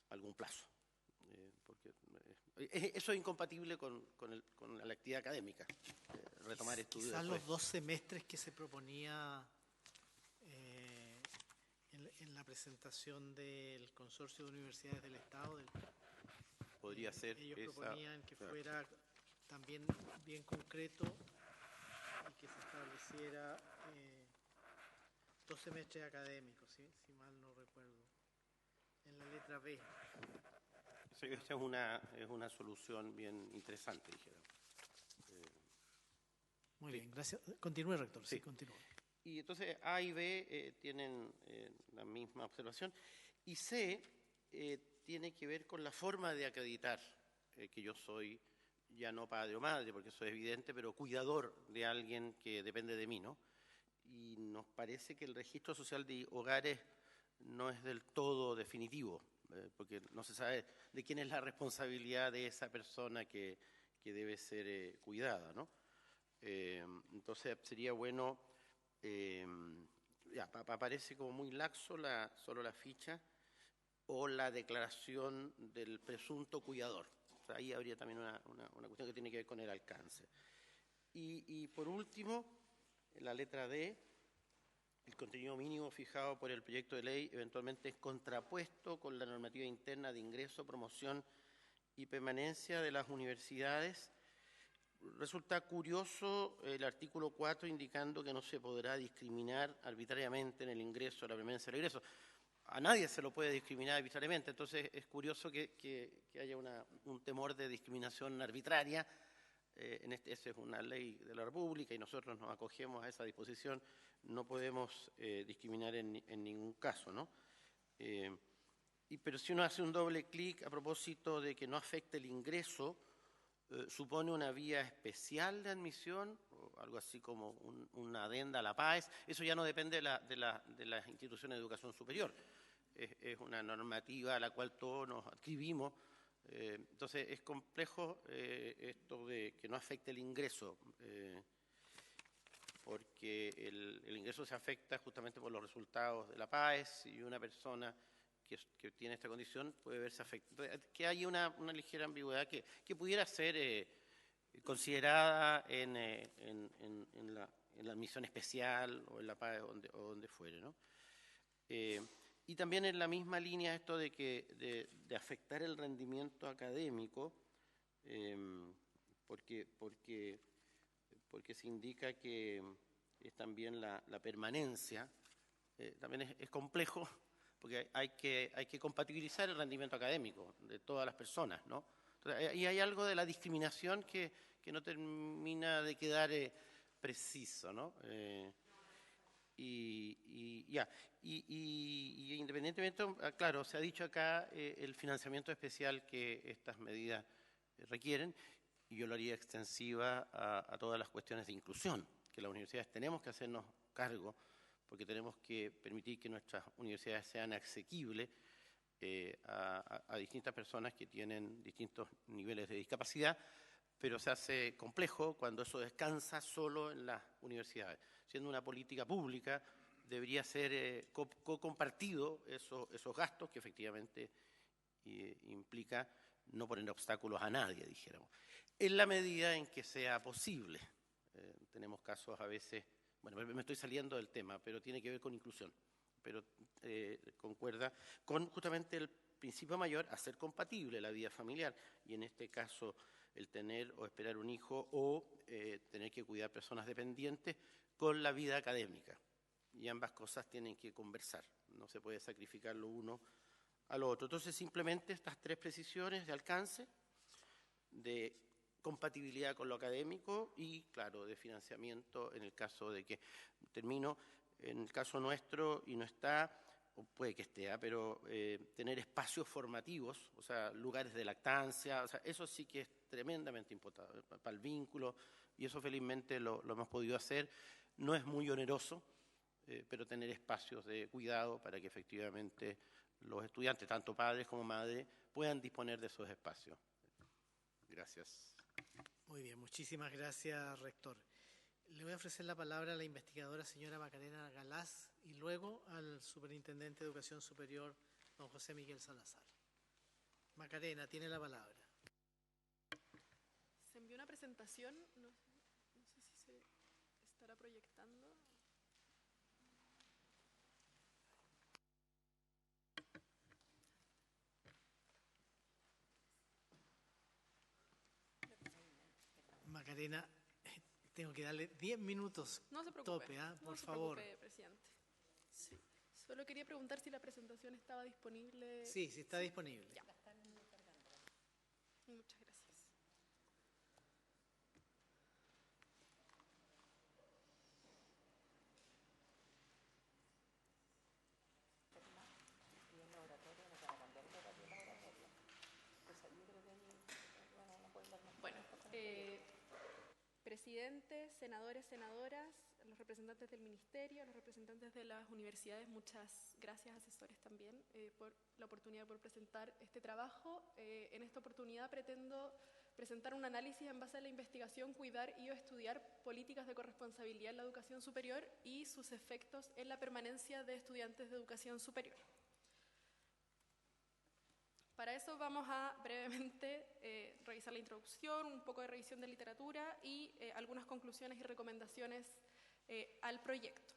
algún plazo, porque eso es incompatible con la actividad académica, retomar estudios. Quizás los 2 semestres que se proponía en la presentación del Consorcio de Universidades del Estado. Podría ser ellos esa, proponían que claro, fuera también bien concreto y que se estableciera 2 semestres académicos, ¿sí? Si mal no recuerdo, en la letra B. Sí, esta es una solución bien interesante, dijera. Muy sí. bien, gracias. Continúe, rector. Sí, Sí. continúe. Y entonces A y B tienen la misma observación. Y C tiene que ver con la forma de acreditar que yo soy ya no padre o madre, porque eso es evidente, pero cuidador de alguien que depende de mí, ¿no? Y nos parece que el registro social de hogares no es del todo definitivo, porque no se sabe de quién es la responsabilidad de esa persona que debe ser cuidada, ¿no? Entonces sería bueno, aparece como muy laxo solo la ficha o la declaración del presunto cuidador. O sea, ahí habría también una cuestión que tiene que ver con el alcance. Y por último, en la letra D, el contenido mínimo fijado por el proyecto de ley eventualmente es contrapuesto con la normativa interna de ingreso, promoción y permanencia de las universidades. Resulta curioso el artículo 4 indicando que no se podrá discriminar arbitrariamente en el ingreso, la permanencia del ingreso. A nadie se lo puede discriminar arbitrariamente, entonces es curioso que haya un temor de discriminación arbitraria. Esa es una ley de la República y nosotros nos acogemos a esa disposición. No podemos discriminar en ningún caso, ¿no? Pero si uno hace un doble clic a propósito de que no afecte el ingreso, supone una vía especial de admisión, o algo así como una adenda a la PAES. Eso ya no depende de las instituciones de educación superior. Es una normativa a la cual todos nos adscribimos. Entonces es complejo esto de que no afecte el ingreso, porque el ingreso se afecta justamente por los resultados de la PAES y una persona que tiene esta condición puede verse afectada. Que hay una ligera ambigüedad que pudiera ser considerada en la admisión especial o en la PAES o donde fuere, ¿no? Y también en la misma línea esto de afectar el rendimiento académico, porque se indica que es también la permanencia, también es complejo, porque hay que compatibilizar el rendimiento académico de todas las personas, ¿no? Entonces, y hay algo de la discriminación que no termina de quedar preciso, ¿no? Independientemente, claro, se ha dicho acá el financiamiento especial que estas medidas requieren, y yo lo haría extensiva a todas las cuestiones de inclusión, que las universidades tenemos que hacernos cargo, porque tenemos que permitir que nuestras universidades sean asequibles a distintas personas que tienen distintos niveles de discapacidad, pero se hace complejo cuando eso descansa solo en las universidades. Siendo una política pública, debería ser compartido esos gastos que efectivamente implica no poner obstáculos a nadie, dijéramos, en la medida en que sea posible. Tenemos casos a veces, bueno, me estoy saliendo del tema, pero tiene que ver con inclusión, pero concuerda con justamente el principio mayor, hacer compatible la vida familiar, y en este caso el tener o esperar un hijo o tener que cuidar personas dependientes con la vida académica. Y ambas cosas tienen que conversar, no se puede sacrificar lo uno a lo otro. Entonces simplemente estas 3 precisiones de alcance, de compatibilidad con lo académico y, claro, de financiamiento en el caso de que, termino, en el caso nuestro, y no está, o puede que esté, pero tener espacios formativos, o sea, lugares de lactancia, o sea, eso sí que es tremendamente importante para el vínculo, y eso felizmente lo hemos podido hacer. No es muy oneroso, pero tener espacios de cuidado para que efectivamente los estudiantes, tanto padres como madres, puedan disponer de esos espacios. Gracias. Muy bien, muchísimas gracias, rector. Le voy a ofrecer la palabra a la investigadora señora Macarena Galaz y luego al superintendente de Educación Superior, don José Miguel Salazar. Macarena, tiene la palabra. Se envió una presentación, no sé si se estará proyectando. Macarena, tengo que darle 10 minutos No se preocupe, tope, ¿ah? Por no se favor. preocupe, presidente. Sí. Solo quería preguntar si la presentación estaba disponible. Sí, sí está disponible. Ya. Muchas gracias. Bueno, presidente, senadores, senadoras, los representantes del ministerio, los representantes de las universidades, muchas gracias, asesores también, por la oportunidad de presentar este trabajo. En esta oportunidad pretendo presentar un análisis en base a la investigación, cuidar y o estudiar políticas de corresponsabilidad en la educación superior y sus efectos en la permanencia de estudiantes de educación superior. Para eso vamos a brevemente revisar la introducción, un poco de revisión de literatura y algunas conclusiones y recomendaciones al proyecto.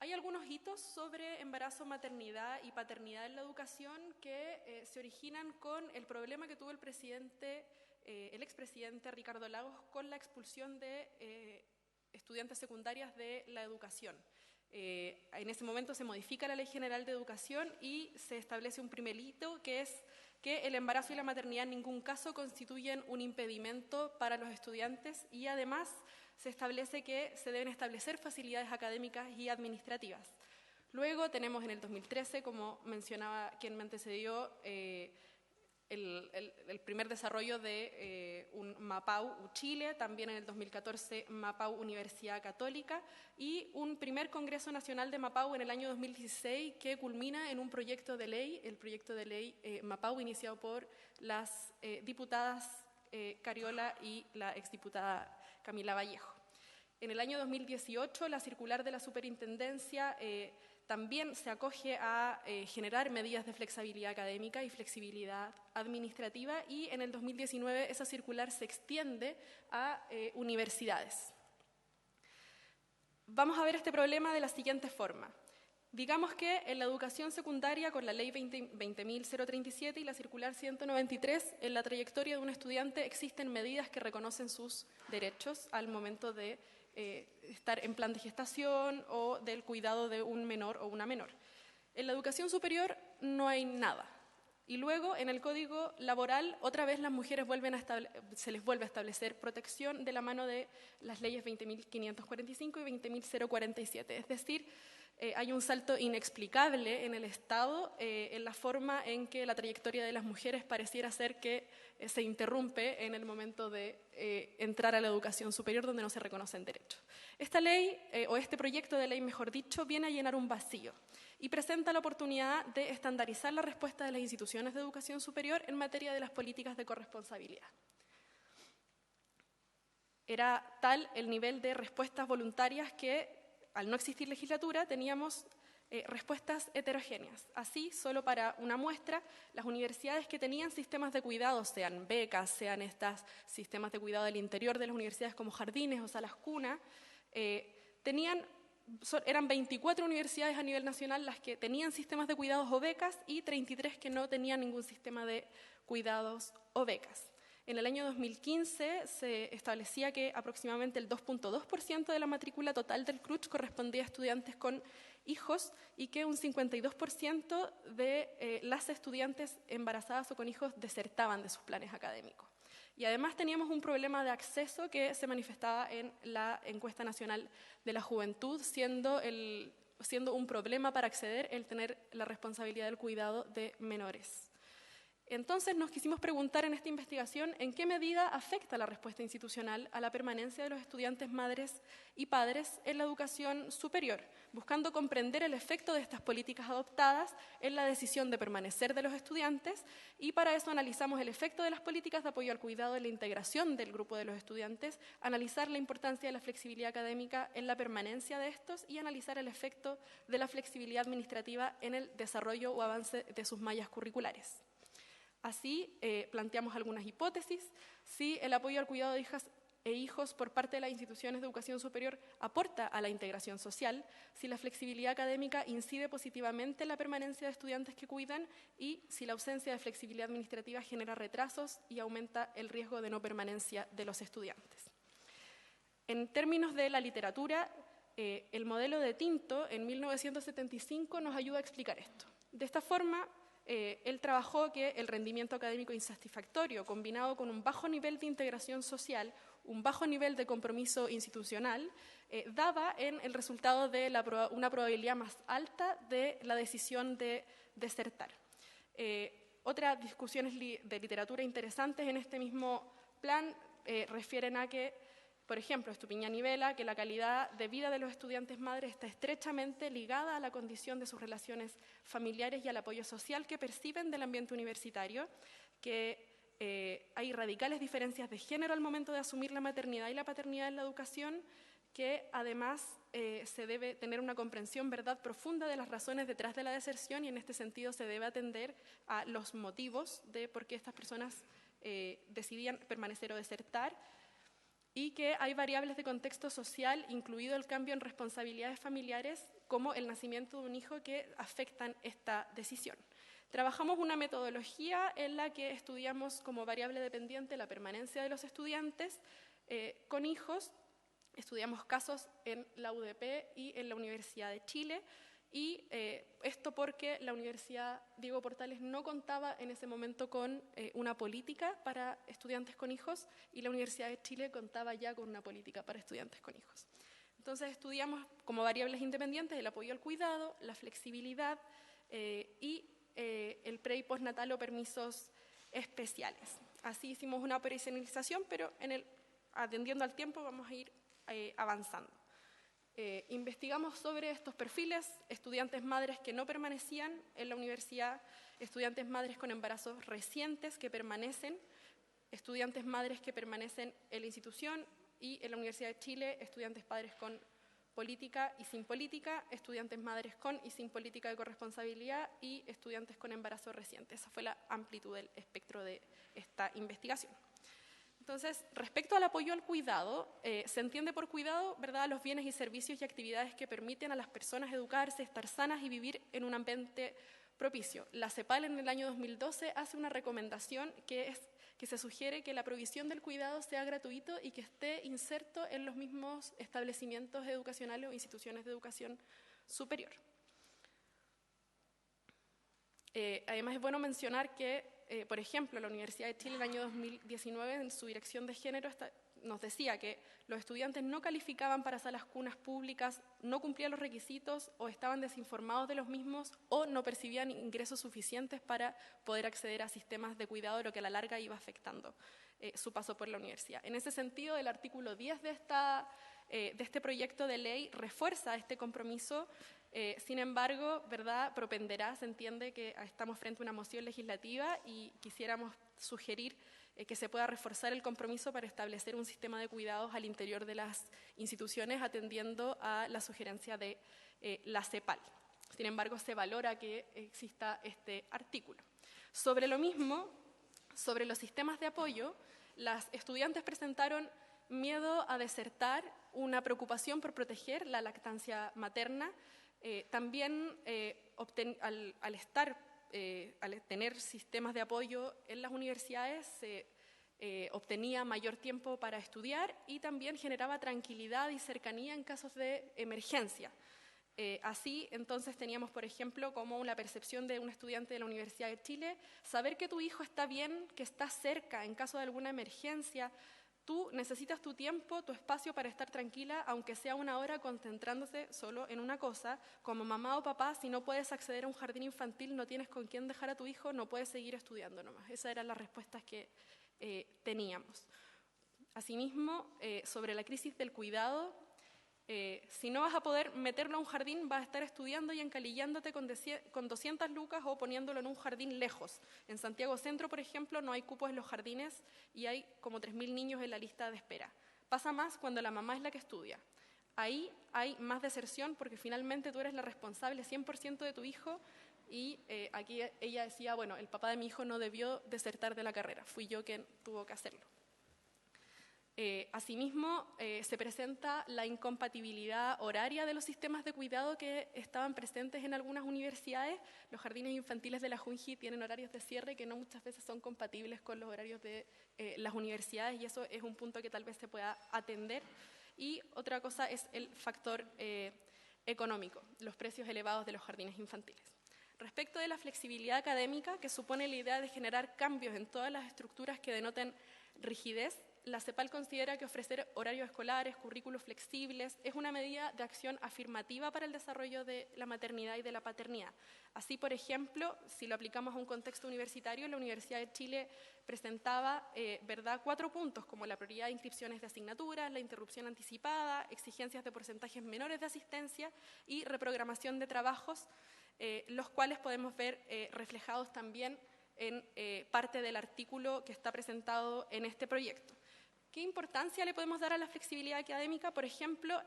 Hay algunos hitos sobre embarazo, maternidad y paternidad en la educación que se originan con el problema que tuvo el expresidente Ricardo Lagos con la expulsión de estudiantes secundarias de la educación. En ese momento se modifica la Ley General de Educación y se establece un primer hito, que es que el embarazo y la maternidad en ningún caso constituyen un impedimento para los estudiantes y además se establece que se deben establecer facilidades académicas y administrativas. Luego tenemos en el 2013, como mencionaba quien me antecedió, el primer desarrollo de un MAPAU Chile, también en el 2014 MAPAU Universidad Católica y un primer Congreso Nacional de MAPAU en el año 2016 que culmina en un proyecto de ley, el proyecto de ley MAPAU iniciado por las diputadas Cariola y la exdiputada Camila Vallejo. En el año 2018 la circular de la superintendencia también se acoge a generar medidas de flexibilidad académica y flexibilidad administrativa y en el 2019 esa circular se extiende a universidades. Vamos a ver este problema de la siguiente forma. Digamos que en la educación secundaria, con la ley 20.037 y la circular 193, en la trayectoria de un estudiante existen medidas que reconocen sus derechos al momento de estar en plan de gestación o del cuidado de un menor o una menor. En la educación superior no hay nada. Y luego, en el Código Laboral, otra vez las mujeres se les vuelve a establecer protección de la mano de las leyes 20.545 y 20.047. Es decir, hay un salto inexplicable en el Estado en la forma en que la trayectoria de las mujeres pareciera ser que se interrumpe en el momento de entrar a la educación superior donde no se reconocen derechos. Esta ley, o este proyecto de ley, mejor dicho, viene a llenar un vacío y presenta la oportunidad de estandarizar la respuesta de las instituciones de educación superior en materia de las políticas de corresponsabilidad. Era tal el nivel de respuestas voluntarias que, al no existir legislatura, teníamos respuestas heterogéneas. Así, solo para una muestra, las universidades que tenían sistemas de cuidado, sean becas, sean estos sistemas de cuidado del interior de las universidades como jardines o salas cuna, eran 24 universidades a nivel nacional las que tenían sistemas de cuidados o becas y 33 que no tenían ningún sistema de cuidados o becas. En el año 2015 se establecía que aproximadamente el 2.2% de la matrícula total del CRUCH correspondía a estudiantes con hijos y que un 52% de las estudiantes embarazadas o con hijos desertaban de sus planes académicos. Y además teníamos un problema de acceso que se manifestaba en la encuesta nacional de la juventud, siendo un problema para acceder el tener la responsabilidad del cuidado de menores. Entonces nos quisimos preguntar en esta investigación en qué medida afecta la respuesta institucional a la permanencia de los estudiantes madres y padres en la educación superior, buscando comprender el efecto de estas políticas adoptadas en la decisión de permanecer de los estudiantes y para eso analizamos el efecto de las políticas de apoyo al cuidado en la integración del grupo de los estudiantes, analizar la importancia de la flexibilidad académica en la permanencia de estos y analizar el efecto de la flexibilidad administrativa en el desarrollo o avance de sus mallas curriculares. Así, planteamos algunas hipótesis. Si el apoyo al cuidado de hijas e hijos por parte de las instituciones de educación superior aporta a la integración social, si la flexibilidad académica incide positivamente en la permanencia de estudiantes que cuidan y si la ausencia de flexibilidad administrativa genera retrasos y aumenta el riesgo de no permanencia de los estudiantes. En términos de la literatura, el modelo de Tinto en 1975 nos ayuda a explicar esto. De esta forma, él trabajó que el rendimiento académico insatisfactorio, combinado con un bajo nivel de integración social, un bajo nivel de compromiso institucional, daba en el resultado de una probabilidad más alta de la decisión de desertar. Otras discusiones de literatura interesantes en este mismo plan refieren a que, por ejemplo, Estupiñán y Vela, que la calidad de vida de los estudiantes madres está estrechamente ligada a la condición de sus relaciones familiares y al apoyo social que perciben del ambiente universitario, que hay radicales diferencias de género al momento de asumir la maternidad y la paternidad en la educación, que además se debe tener una comprensión profunda de las razones detrás de la deserción, y en este sentido se debe atender a los motivos de por qué estas personas decidían permanecer o desertar, y que hay variables de contexto social, incluido el cambio en responsabilidades familiares, como el nacimiento de un hijo, que afectan esta decisión. Trabajamos una metodología en la que estudiamos como variable dependiente la permanencia de los estudiantes con hijos. Estudiamos casos en la UDP y en la Universidad de Chile, y esto porque la Universidad Diego Portales no contaba en ese momento con una política para estudiantes con hijos, y la Universidad de Chile contaba ya con una política para estudiantes con hijos. Entonces estudiamos como variables independientes el apoyo al cuidado, la flexibilidad y el pre- y postnatal o permisos especiales. Así hicimos una operacionalización, pero atendiendo al tiempo vamos a ir avanzando. Investigamos sobre estos perfiles: estudiantes madres que no permanecían en la universidad, estudiantes madres con embarazos recientes que permanecen, estudiantes madres que permanecen en la institución, y en la Universidad de Chile, estudiantes padres con política y sin política, estudiantes madres con y sin política de corresponsabilidad, y estudiantes con embarazo reciente. Esa fue la amplitud del espectro de esta investigación. Entonces, respecto al apoyo al cuidado, se entiende por cuidado, los bienes y servicios y actividades que permiten a las personas educarse, estar sanas y vivir en un ambiente propicio. La CEPAL en el año 2012 hace una recomendación que se sugiere que la provisión del cuidado sea gratuito y que esté inserto en los mismos establecimientos educacionales o instituciones de educación superior. Además, es bueno mencionar que, por ejemplo, la Universidad de Chile en el año 2019, en su dirección de género, nos decía que los estudiantes no calificaban para salas cunas públicas, no cumplían los requisitos o estaban desinformados de los mismos, o no percibían ingresos suficientes para poder acceder a sistemas de cuidado, lo que a la larga iba afectando su paso por la universidad. En ese sentido, el artículo 10 de este proyecto de ley refuerza este compromiso. Sin embargo, propenderá, se entiende que estamos frente a una moción legislativa y quisiéramos sugerir que se pueda reforzar el compromiso para establecer un sistema de cuidados al interior de las instituciones, atendiendo a la sugerencia de la CEPAL. Sin embargo, se valora que exista este artículo. Sobre lo mismo, sobre los sistemas de apoyo, las estudiantes presentaron miedo a desertar, una preocupación por proteger la lactancia materna. También al tener sistemas de apoyo en las universidades se obtenía mayor tiempo para estudiar, y también generaba tranquilidad y cercanía en casos de emergencia. Así, entonces, teníamos, por ejemplo, como una percepción de un estudiante de la Universidad de Chile, saber que tu hijo está bien, que está cerca en caso de alguna emergencia. Tú necesitas tu tiempo, tu espacio para estar tranquila, aunque sea una hora concentrándose solo en una cosa. Como mamá o papá, si no puedes acceder a un jardín infantil, no tienes con quién dejar a tu hijo, no puedes seguir estudiando nomás. Esas eran las respuestas que teníamos. Asimismo, sobre la crisis del cuidado, si no vas a poder meterlo a un jardín, vas a estar estudiando y encalillándote con 200 lucas o poniéndolo en un jardín lejos. En Santiago Centro, por ejemplo, no hay cupos en los jardines y hay como 3.000 niños en la lista de espera. Pasa más cuando la mamá es la que estudia. Ahí hay más deserción porque finalmente tú eres la responsable 100% de tu hijo, y aquí ella decía, bueno, el papá de mi hijo no debió desertar de la carrera, fui yo quien tuvo que hacerlo. Asimismo, se presenta la incompatibilidad horaria de los sistemas de cuidado que estaban presentes en algunas universidades. Los jardines infantiles de la Junji tienen horarios de cierre que no muchas veces son compatibles con los horarios de las universidades, y eso es un punto que tal vez se pueda atender. y otra cosa es el factor económico, los precios elevados de los jardines infantiles. Respecto de la flexibilidad académica, que supone la idea de generar cambios en todas las estructuras que denoten rigidez, la CEPAL considera que ofrecer horarios escolares, currículos flexibles, es una medida de acción afirmativa para el desarrollo de la maternidad y de la paternidad. Así, por ejemplo, si lo aplicamos a un contexto universitario, la Universidad de Chile presentaba 4 puntos, como la prioridad de inscripciones de asignaturas, la interrupción anticipada, exigencias de porcentajes menores de asistencia y reprogramación de trabajos, los cuales podemos ver reflejados también en parte del artículo que está presentado en este proyecto. ¿Qué importancia le podemos dar a la flexibilidad académica? Por ejemplo,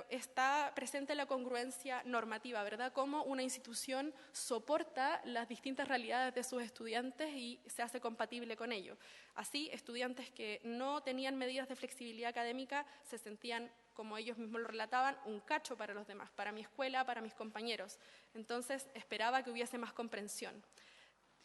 está presente la congruencia normativa, ¿verdad? Cómo una institución soporta las distintas realidades de sus estudiantes y se hace compatible con ello. Así, estudiantes que no tenían medidas de flexibilidad académica se sentían, como ellos mismos lo relataban, un cacho para los demás, para mi escuela, para mis compañeros. Entonces, esperaba que hubiese más comprensión.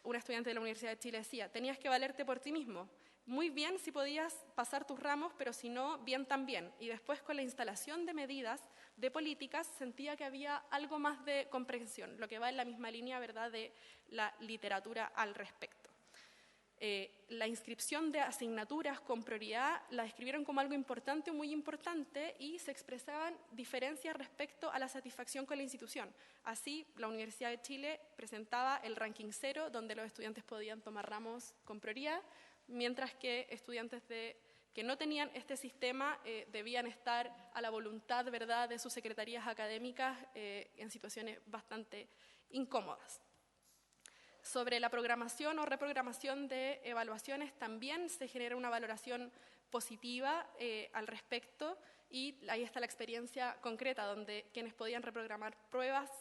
Un estudiante de la Universidad de Chile decía, tenías que valerte por ti mismo. Muy bien si podías pasar tus ramos, pero si no, bien también. Y después, con la instalación de medidas, de políticas, sentía que había algo más de comprensión, lo que va en la misma línea, ¿verdad?, de la literatura al respecto. La inscripción de asignaturas con prioridad la describieron como algo importante o muy importante y se expresaban diferencias respecto a la satisfacción con la institución. Así, la Universidad de Chile presentaba el ranking 0, donde los estudiantes podían tomar ramos con prioridad, mientras que estudiantes que no tenían este sistema debían estar a la voluntad, ¿verdad?, de sus secretarías académicas en situaciones bastante incómodas. Sobre la programación o reprogramación de evaluaciones también se genera una valoración positiva al respecto y ahí está la experiencia concreta donde quienes podían reprogramar pruebas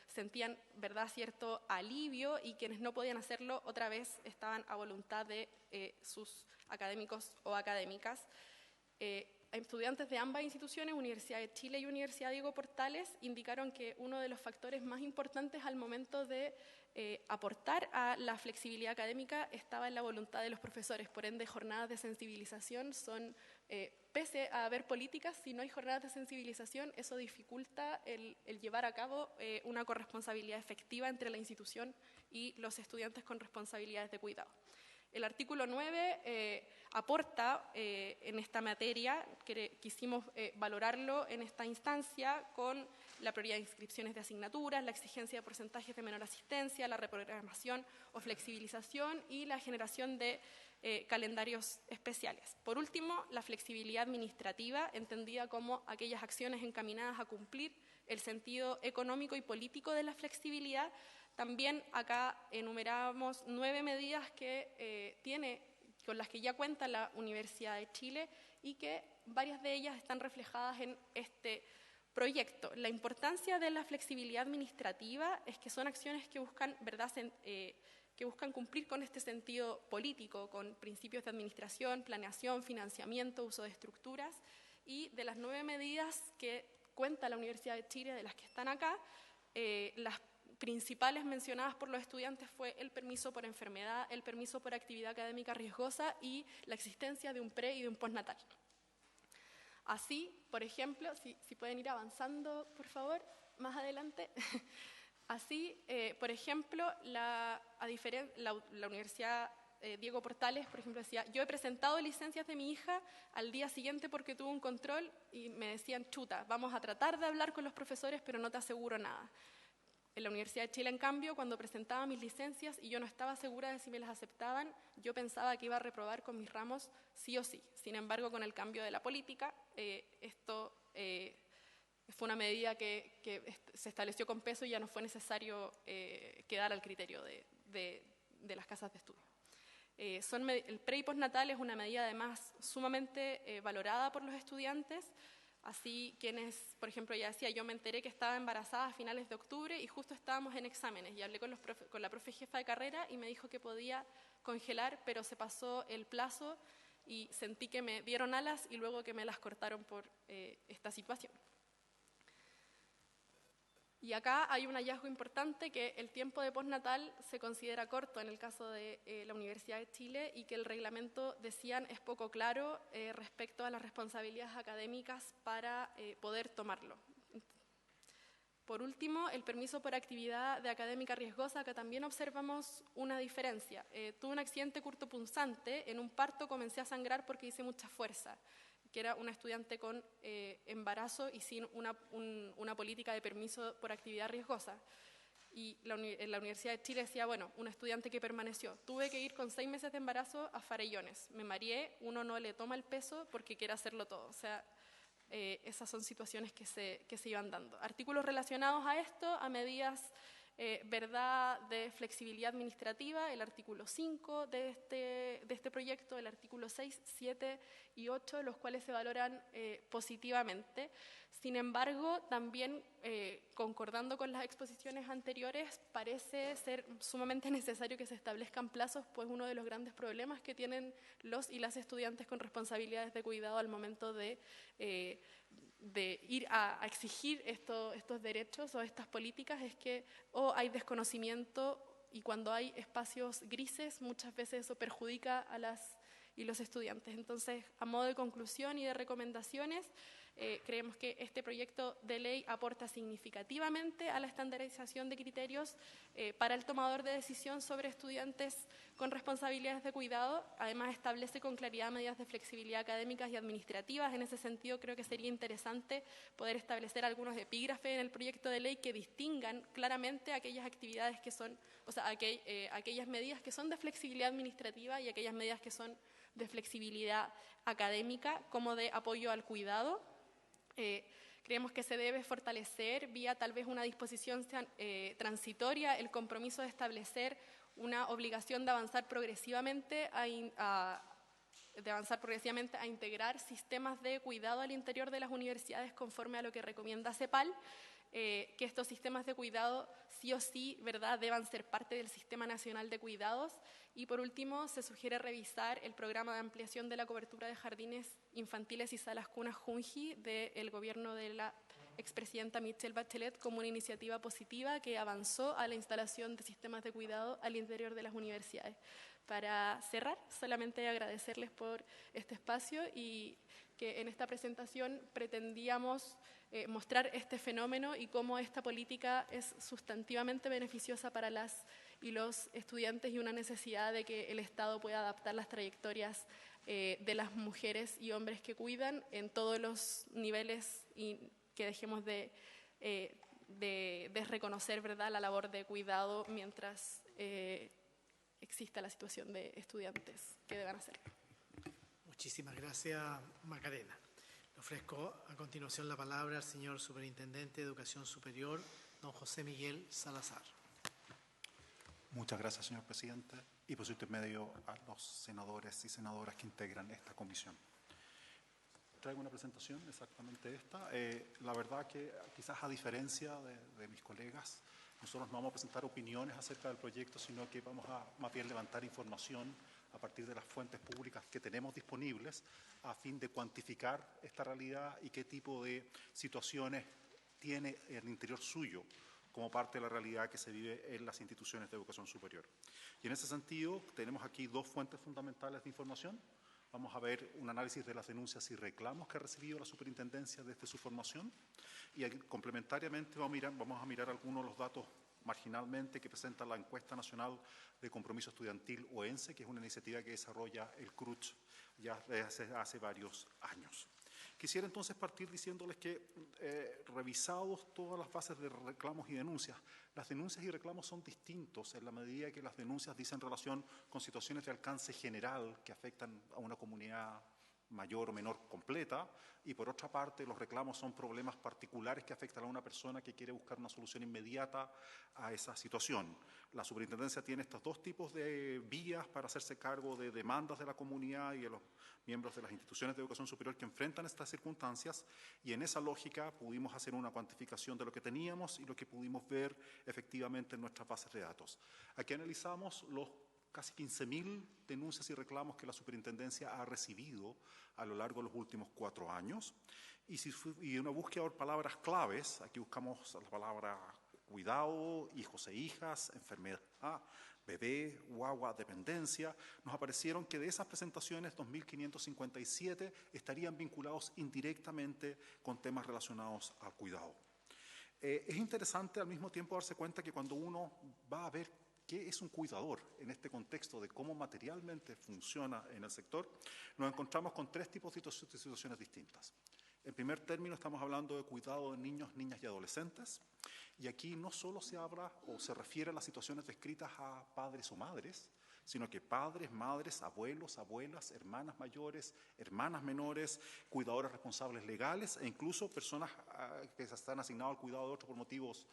sentían, ¿verdad?, cierto alivio y quienes no podían hacerlo otra vez estaban a voluntad de sus académicos o académicas. Estudiantes de ambas instituciones, Universidad de Chile y Universidad Diego Portales, indicaron que uno de los factores más importantes al momento de aportar a la flexibilidad académica estaba en la voluntad de los profesores. Por ende, jornadas de sensibilización son, pese a haber políticas, si no hay jornadas de sensibilización, eso dificulta el llevar a cabo una corresponsabilidad efectiva entre la institución y los estudiantes con responsabilidades de cuidado. El artículo 9 aporta en esta materia, que quisimos valorarlo en esta instancia con la prioridad de inscripciones de asignaturas, la exigencia de porcentajes de menor asistencia, la reprogramación o flexibilización y la generación de calendarios especiales. Por último, la flexibilidad administrativa, entendida como aquellas acciones encaminadas a cumplir el sentido económico y político de la flexibilidad. También acá enumeramos 9 medidas con las que ya cuenta la Universidad de Chile y que varias de ellas están reflejadas en este proyecto. La importancia de la flexibilidad administrativa es que son acciones que buscan, ¿verdad?, que buscan cumplir con este sentido político, con principios de administración, planeación, financiamiento, uso de estructuras, y de las 9 medidas que cuenta la Universidad de Chile, de las que están acá, las principales mencionadas por los estudiantes fue el permiso por enfermedad, el permiso por actividad académica riesgosa y la existencia de un pre y de un postnatal. Así, por ejemplo, si pueden ir avanzando, por favor, más adelante. Así, por ejemplo, la Universidad Diego Portales, por ejemplo, decía, yo he presentado licencias de mi hija al día siguiente porque tuve un control y me decían, chuta, vamos a tratar de hablar con los profesores, pero no te aseguro nada. En la Universidad de Chile, en cambio, cuando presentaba mis licencias y yo no estaba segura de si me las aceptaban, yo pensaba que iba a reprobar con mis ramos sí o sí. Sin embargo, con el cambio de la política, esto fue una medida que se estableció con peso y ya no fue necesario quedar al criterio de las casas de estudio. El pre y postnatal es una medida además sumamente valorada por los estudiantes. Así, quienes, por ejemplo, ya decía, yo me enteré que estaba embarazada a finales de octubre y justo estábamos en exámenes y hablé con la profe jefa de carrera y me dijo que podía congelar, pero se pasó el plazo y sentí que me dieron alas y luego que me las cortaron por esta situación. Y acá hay un hallazgo importante, que el tiempo de postnatal se considera corto en el caso de la Universidad de Chile y que el reglamento, decían, es poco claro respecto a las responsabilidades académicas para poder tomarlo. Por último, el permiso por actividad de académica riesgosa, acá también observamos una diferencia. Tuve un accidente cortopunzante, en un parto comencé a sangrar porque hice mucha fuerza, que era una estudiante con embarazo y sin una política de permiso por actividad riesgosa. Y en la Universidad de Chile decía, bueno, una estudiante que permaneció. Tuve que ir con 6 meses de embarazo a Farellones. Me mareé, uno no le toma el peso porque quiere hacerlo todo. O sea, esas son situaciones que se iban dando. Artículos relacionados a esto, a medidas verdad de flexibilidad administrativa, el artículo 5 de este proyecto, el artículo 6, 7 y 8, los cuales se valoran positivamente. Sin embargo, también concordando con las exposiciones anteriores, parece ser sumamente necesario que se establezcan plazos, pues uno de los grandes problemas que tienen los y las estudiantes con responsabilidades de cuidado al momento de ir a exigir estos derechos o estas políticas es que o hay desconocimiento, y cuando hay espacios grises muchas veces eso perjudica a las y los estudiantes. Entonces, a modo de conclusión y de recomendaciones, creemos que este proyecto de ley aporta significativamente a la estandarización de criterios para el tomador de decisión sobre estudiantes con responsabilidades de cuidado. Además, establece con claridad medidas de flexibilidad académicas y administrativas. En ese sentido, creo que sería interesante poder establecer algunos epígrafes en el proyecto de ley que distingan claramente aquellas actividades que son, o sea, aquellas medidas que son de flexibilidad administrativa y aquellas medidas que son de flexibilidad académica, como de apoyo al cuidado. Creemos que se debe fortalecer vía tal vez una disposición transitoria el compromiso de establecer una obligación de avanzar progresivamente a integrar sistemas de cuidado al interior de las universidades conforme a lo que recomienda CEPAL, que estos sistemas de cuidado sí o sí, ¿verdad?, deban ser parte del Sistema Nacional de Cuidados. Y por último, se sugiere revisar el programa de ampliación de la cobertura de jardines infantiles y salas cunas Junji del gobierno de la expresidenta Michelle Bachelet como una iniciativa positiva que avanzó a la instalación de sistemas de cuidado al interior de las universidades. Para cerrar, solamente agradecerles por este espacio y que en esta presentación pretendíamos mostrar este fenómeno y cómo esta política es sustantivamente beneficiosa para las y los estudiantes y una necesidad de que el Estado pueda adaptar las trayectorias de las mujeres y hombres que cuidan en todos los niveles y que dejemos de desreconocer, ¿verdad?, la labor de cuidado mientras exista la situación de estudiantes que deban hacerlo. Muchísimas gracias, Macarena. Le ofrezco a continuación la palabra al señor Superintendente de Educación Superior, don José Miguel Salazar. Muchas gracias, señor presidente, y por su intermedio a los senadores y senadoras que integran esta comisión. Traigo una presentación exactamente esta. La verdad que quizás a diferencia de mis colegas, nosotros no vamos a presentar opiniones acerca del proyecto, sino que vamos a más bien levantar información a partir de las fuentes públicas que tenemos disponibles a fin de cuantificar esta realidad y qué tipo de situaciones tiene en el interior suyo como parte de la realidad que se vive en las instituciones de educación superior. Y en ese sentido, tenemos aquí dos fuentes fundamentales de información. Vamos a ver un análisis de las denuncias y reclamos que ha recibido la superintendencia desde su formación y complementariamente vamos a mirar algunos de los datos marginalmente que presenta la Encuesta Nacional de Compromiso Estudiantil OENSE, que es una iniciativa que desarrolla el CRUCH ya desde hace varios años. Quisiera entonces partir diciéndoles que, revisados todas las bases de reclamos y denuncias, las denuncias y reclamos son distintos en la medida que las denuncias dicen relación con situaciones de alcance general que afectan a una comunidad mayor o menor completa, y por otra parte los reclamos son problemas particulares que afectan a una persona que quiere buscar una solución inmediata a esa situación. La superintendencia tiene estos dos tipos de vías para hacerse cargo de demandas de la comunidad y de los miembros de las instituciones de educación superior que enfrentan estas circunstancias, y en esa lógica pudimos hacer una cuantificación de lo que teníamos y lo que pudimos ver efectivamente en nuestras bases de datos. Aquí analizamos los casi 15.000 denuncias y reclamos que la superintendencia ha recibido a lo largo de los últimos 4 años. Y una búsqueda por palabras claves, aquí buscamos la palabra cuidado, hijos e hijas, enfermedad, bebé, guagua, dependencia, nos aparecieron que de esas presentaciones 2.557 estarían vinculados indirectamente con temas relacionados al cuidado. Es interesante al mismo tiempo darse cuenta que cuando uno va a ver qué es un cuidador en este contexto de cómo materialmente funciona en el sector, nos encontramos con 3 tipos de situaciones distintas. En primer término estamos hablando de cuidado de niños, niñas y adolescentes, y aquí no solo se habla o se refiere a las situaciones descritas a padres o madres, sino que padres, madres, abuelos, abuelas, hermanas mayores, hermanas menores, cuidadores responsables legales e incluso personas que se están asignadas al cuidado de otros por motivos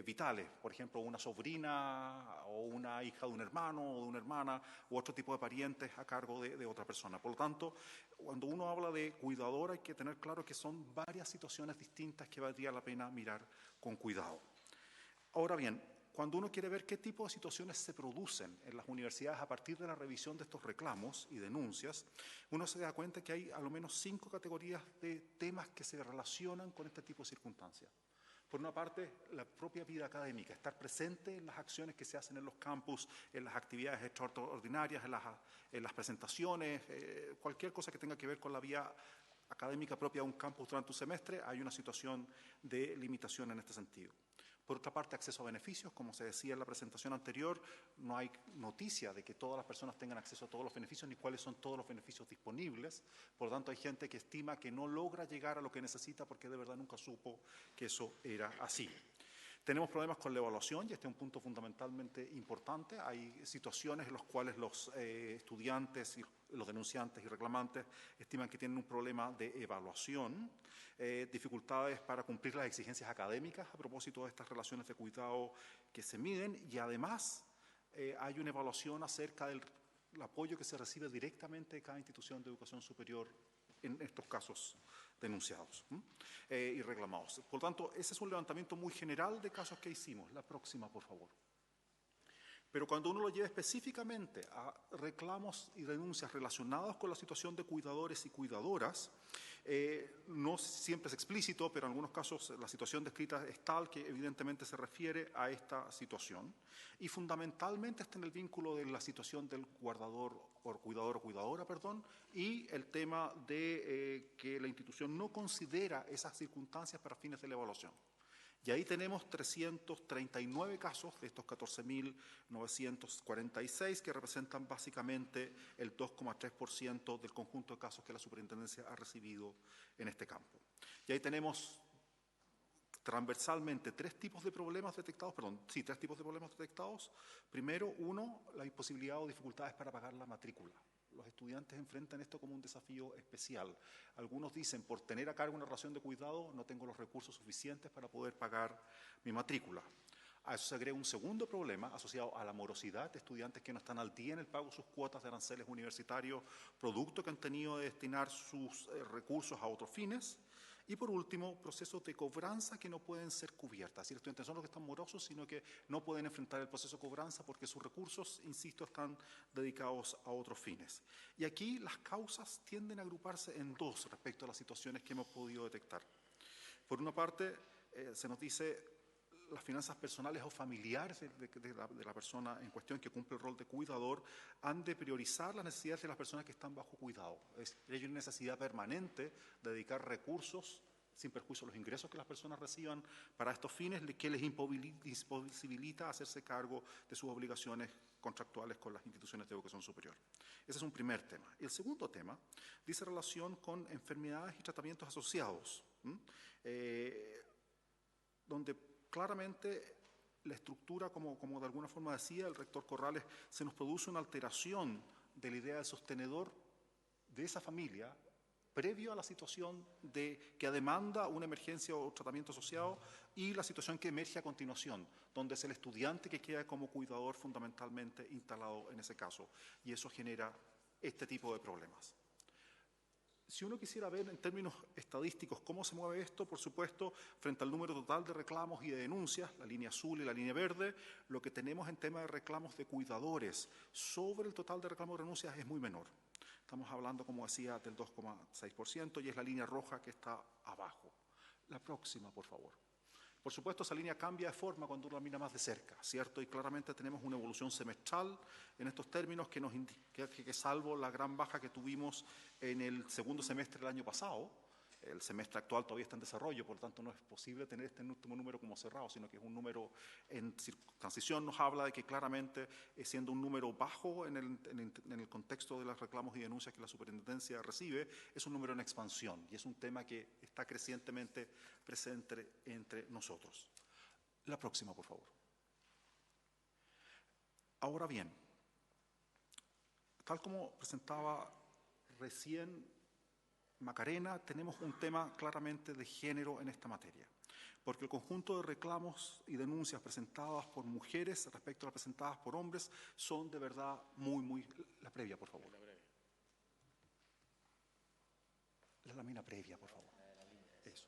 vitales, por ejemplo, una sobrina o una hija de un hermano o de una hermana u otro tipo de parientes a cargo de otra persona. Por lo tanto, cuando uno habla de cuidador hay que tener claro que son varias situaciones distintas que valdría la pena mirar con cuidado. Ahora bien, cuando uno quiere ver qué tipo de situaciones se producen en las universidades a partir de la revisión de estos reclamos y denuncias, uno se da cuenta que hay al menos 5 categorías de temas que se relacionan con este tipo de circunstancias. Por una parte, la propia vida académica, estar presente en las acciones que se hacen en los campus, en las actividades extraordinarias, en las presentaciones, cualquier cosa que tenga que ver con la vida académica propia de un campus durante un semestre, hay una situación de limitación en este sentido. Por otra parte, acceso a beneficios, como se decía en la presentación anterior, no hay noticia de que todas las personas tengan acceso a todos los beneficios ni cuáles son todos los beneficios disponibles. Por lo tanto, hay gente que estima que no logra llegar a lo que necesita porque de verdad nunca supo que eso era así. Tenemos problemas con la evaluación y este es un punto fundamentalmente importante. Hay situaciones en las cuales los estudiantes, y los denunciantes y reclamantes estiman que tienen un problema de evaluación, dificultades para cumplir las exigencias académicas a propósito de estas relaciones de cuidado que se miden y además hay una evaluación acerca del apoyo que se recibe directamente de cada institución de educación superior en estos casos denunciados y reclamados. Por lo tanto, ese es un levantamiento muy general de casos que hicimos. La próxima, por favor. Pero cuando uno lo lleva específicamente a reclamos y denuncias relacionados con la situación de cuidadores y cuidadoras, no siempre es explícito, pero en algunos casos la situación descrita es tal que evidentemente se refiere a esta situación y fundamentalmente está en el vínculo de la situación del guardador o cuidador o cuidadora, y el tema de que la institución no considera esas circunstancias para fines de la evaluación. Y ahí tenemos 339 casos de estos 14.946 que representan básicamente el 2,3% del conjunto de casos que la superintendencia ha recibido en este campo. Y ahí tenemos transversalmente tres tipos de problemas detectados. Primero, uno, la imposibilidad o dificultades para pagar la matrícula. Los estudiantes enfrentan esto como un desafío especial. Algunos dicen, por tener a cargo una relación de cuidado, no tengo los recursos suficientes para poder pagar mi matrícula. A eso se agrega un segundo problema asociado a la morosidad de estudiantes que no están al día en el pago de sus cuotas de aranceles universitarios, producto que han tenido de destinar sus recursos a otros fines. Y por último, procesos de cobranza que no pueden ser cubiertas. Es decir, estudiantes son los que están morosos, sino que no pueden enfrentar el proceso de cobranza porque sus recursos, insisto, están dedicados a otros fines. Y aquí las causas tienden a agruparse en dos respecto a las situaciones que hemos podido detectar. Por una parte, se nos dice las finanzas personales o familiares de la persona en cuestión que cumple el rol de cuidador han de priorizar las necesidades de las personas que están bajo cuidado. Hay una necesidad permanente de dedicar recursos sin perjuicio de los ingresos que las personas reciban para estos fines que les imposibilita hacerse cargo de sus obligaciones contractuales con las instituciones de educación superior. Ese es un primer tema. El segundo tema dice relación con enfermedades y tratamientos asociados, donde claramente la estructura, como de alguna forma decía el rector Corrales, se nos produce una alteración de la idea del sostenedor de esa familia previo a la situación que demanda una emergencia o tratamiento asociado y la situación que emerge a continuación, donde es el estudiante que queda como cuidador fundamentalmente instalado en ese caso. Y eso genera este tipo de problemas. Si uno quisiera ver en términos estadísticos cómo se mueve esto, por supuesto, frente al número total de reclamos y de denuncias, la línea azul y la línea verde, lo que tenemos en tema de reclamos de cuidadores sobre el total de reclamos y denuncias es muy menor. Estamos hablando, como decía, del 2,6% y es la línea roja que está abajo. La próxima, por favor. Por supuesto, esa línea cambia de forma cuando uno la mira más de cerca, ¿cierto? Y claramente tenemos una evolución semestral en estos términos que nos indica que salvo la gran baja que tuvimos en el segundo semestre del año pasado, el semestre actual todavía está en desarrollo, por lo tanto no es posible tener este último número como cerrado, sino que es un número en transición, nos habla de que claramente, siendo un número bajo en el contexto de los reclamos y denuncias que la superintendencia recibe, es un número en expansión y es un tema que está crecientemente presente entre nosotros. La próxima, por favor. Ahora bien, tal como presentaba recién Macarena, tenemos un tema claramente de género en esta materia, porque el conjunto de reclamos y denuncias presentadas por mujeres respecto a las presentadas por hombres son de verdad muy... La previa, por favor. La lámina previa, por favor. Eso.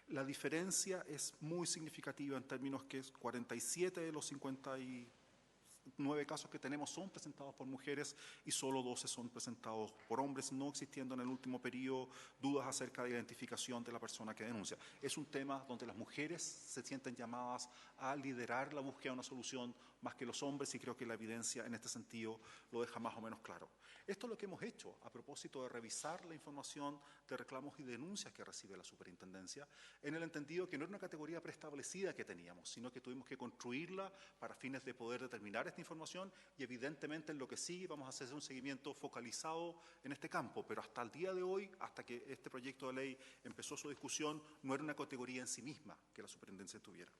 La diferencia es muy significativa en términos que es 47 de los 59 casos que tenemos son presentados por mujeres y solo 12 son presentados por hombres, no existiendo en el último periodo dudas acerca de la identificación de la persona que denuncia. Es un tema donde las mujeres se sienten llamadas a liderar la búsqueda de una solución más que los hombres y creo que la evidencia en este sentido lo deja más o menos claro. Esto es lo que hemos hecho a propósito de revisar la información de reclamos y denuncias que recibe la superintendencia, en el entendido que no era una categoría preestablecida que teníamos, sino que tuvimos que construirla para fines de poder determinar esta información y evidentemente en lo que sigue vamos a hacer un seguimiento focalizado en este campo, pero hasta el día de hoy, hasta que este proyecto de ley empezó su discusión, no era una categoría en sí misma que la superintendencia tuviera.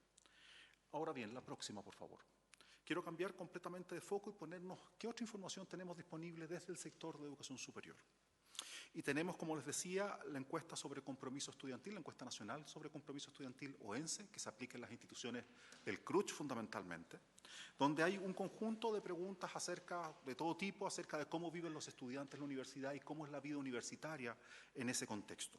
Ahora bien, la próxima, por favor. Quiero cambiar completamente de foco y ponernos qué otra información tenemos disponible desde el sector de educación superior. Y tenemos, como les decía, la encuesta sobre compromiso estudiantil, la encuesta nacional sobre compromiso estudiantil OENSE, que se aplica en las instituciones del CRUCH fundamentalmente, donde hay un conjunto de preguntas acerca de todo tipo, acerca de cómo viven los estudiantes en la universidad y cómo es la vida universitaria en ese contexto.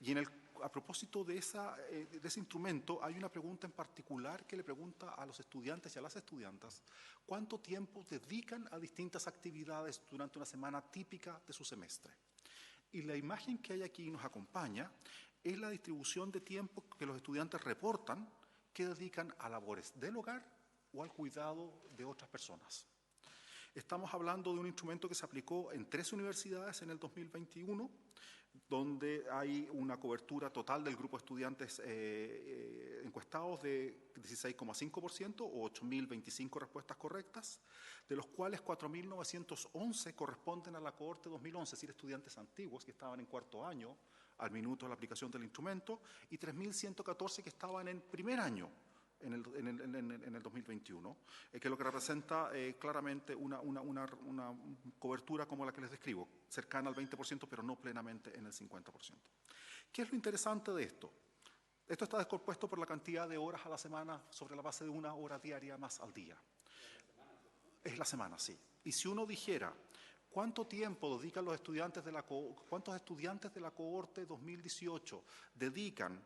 Y a propósito de ese instrumento, hay una pregunta en particular que le pregunta a los estudiantes y a las estudiantas cuánto tiempo dedican a distintas actividades durante una semana típica de su semestre. Y la imagen que hay aquí nos acompaña es la distribución de tiempo que los estudiantes reportan que dedican a labores del hogar o al cuidado de otras personas. Estamos hablando de un instrumento que se aplicó en 3 universidades en el 2021, donde hay una cobertura total del grupo de estudiantes encuestados de 16,5% o 8.025 respuestas correctas, de los cuales 4.911 corresponden a la cohorte 2011, es decir, estudiantes antiguos que estaban en 4º año al minuto de la aplicación del instrumento, y 3.114 que estaban en primer año en el 2021, que es lo que representa claramente una cobertura como la que les describo, cercana al 20%, pero no plenamente en el 50%. ¿Qué es lo interesante de esto? Esto está descompuesto por la cantidad de horas a la semana sobre la base de 1 hora diaria más al día. Es la semana, sí. Y si uno dijera cuánto tiempo dedican los estudiantes cuántos estudiantes de la cohorte 2018 dedican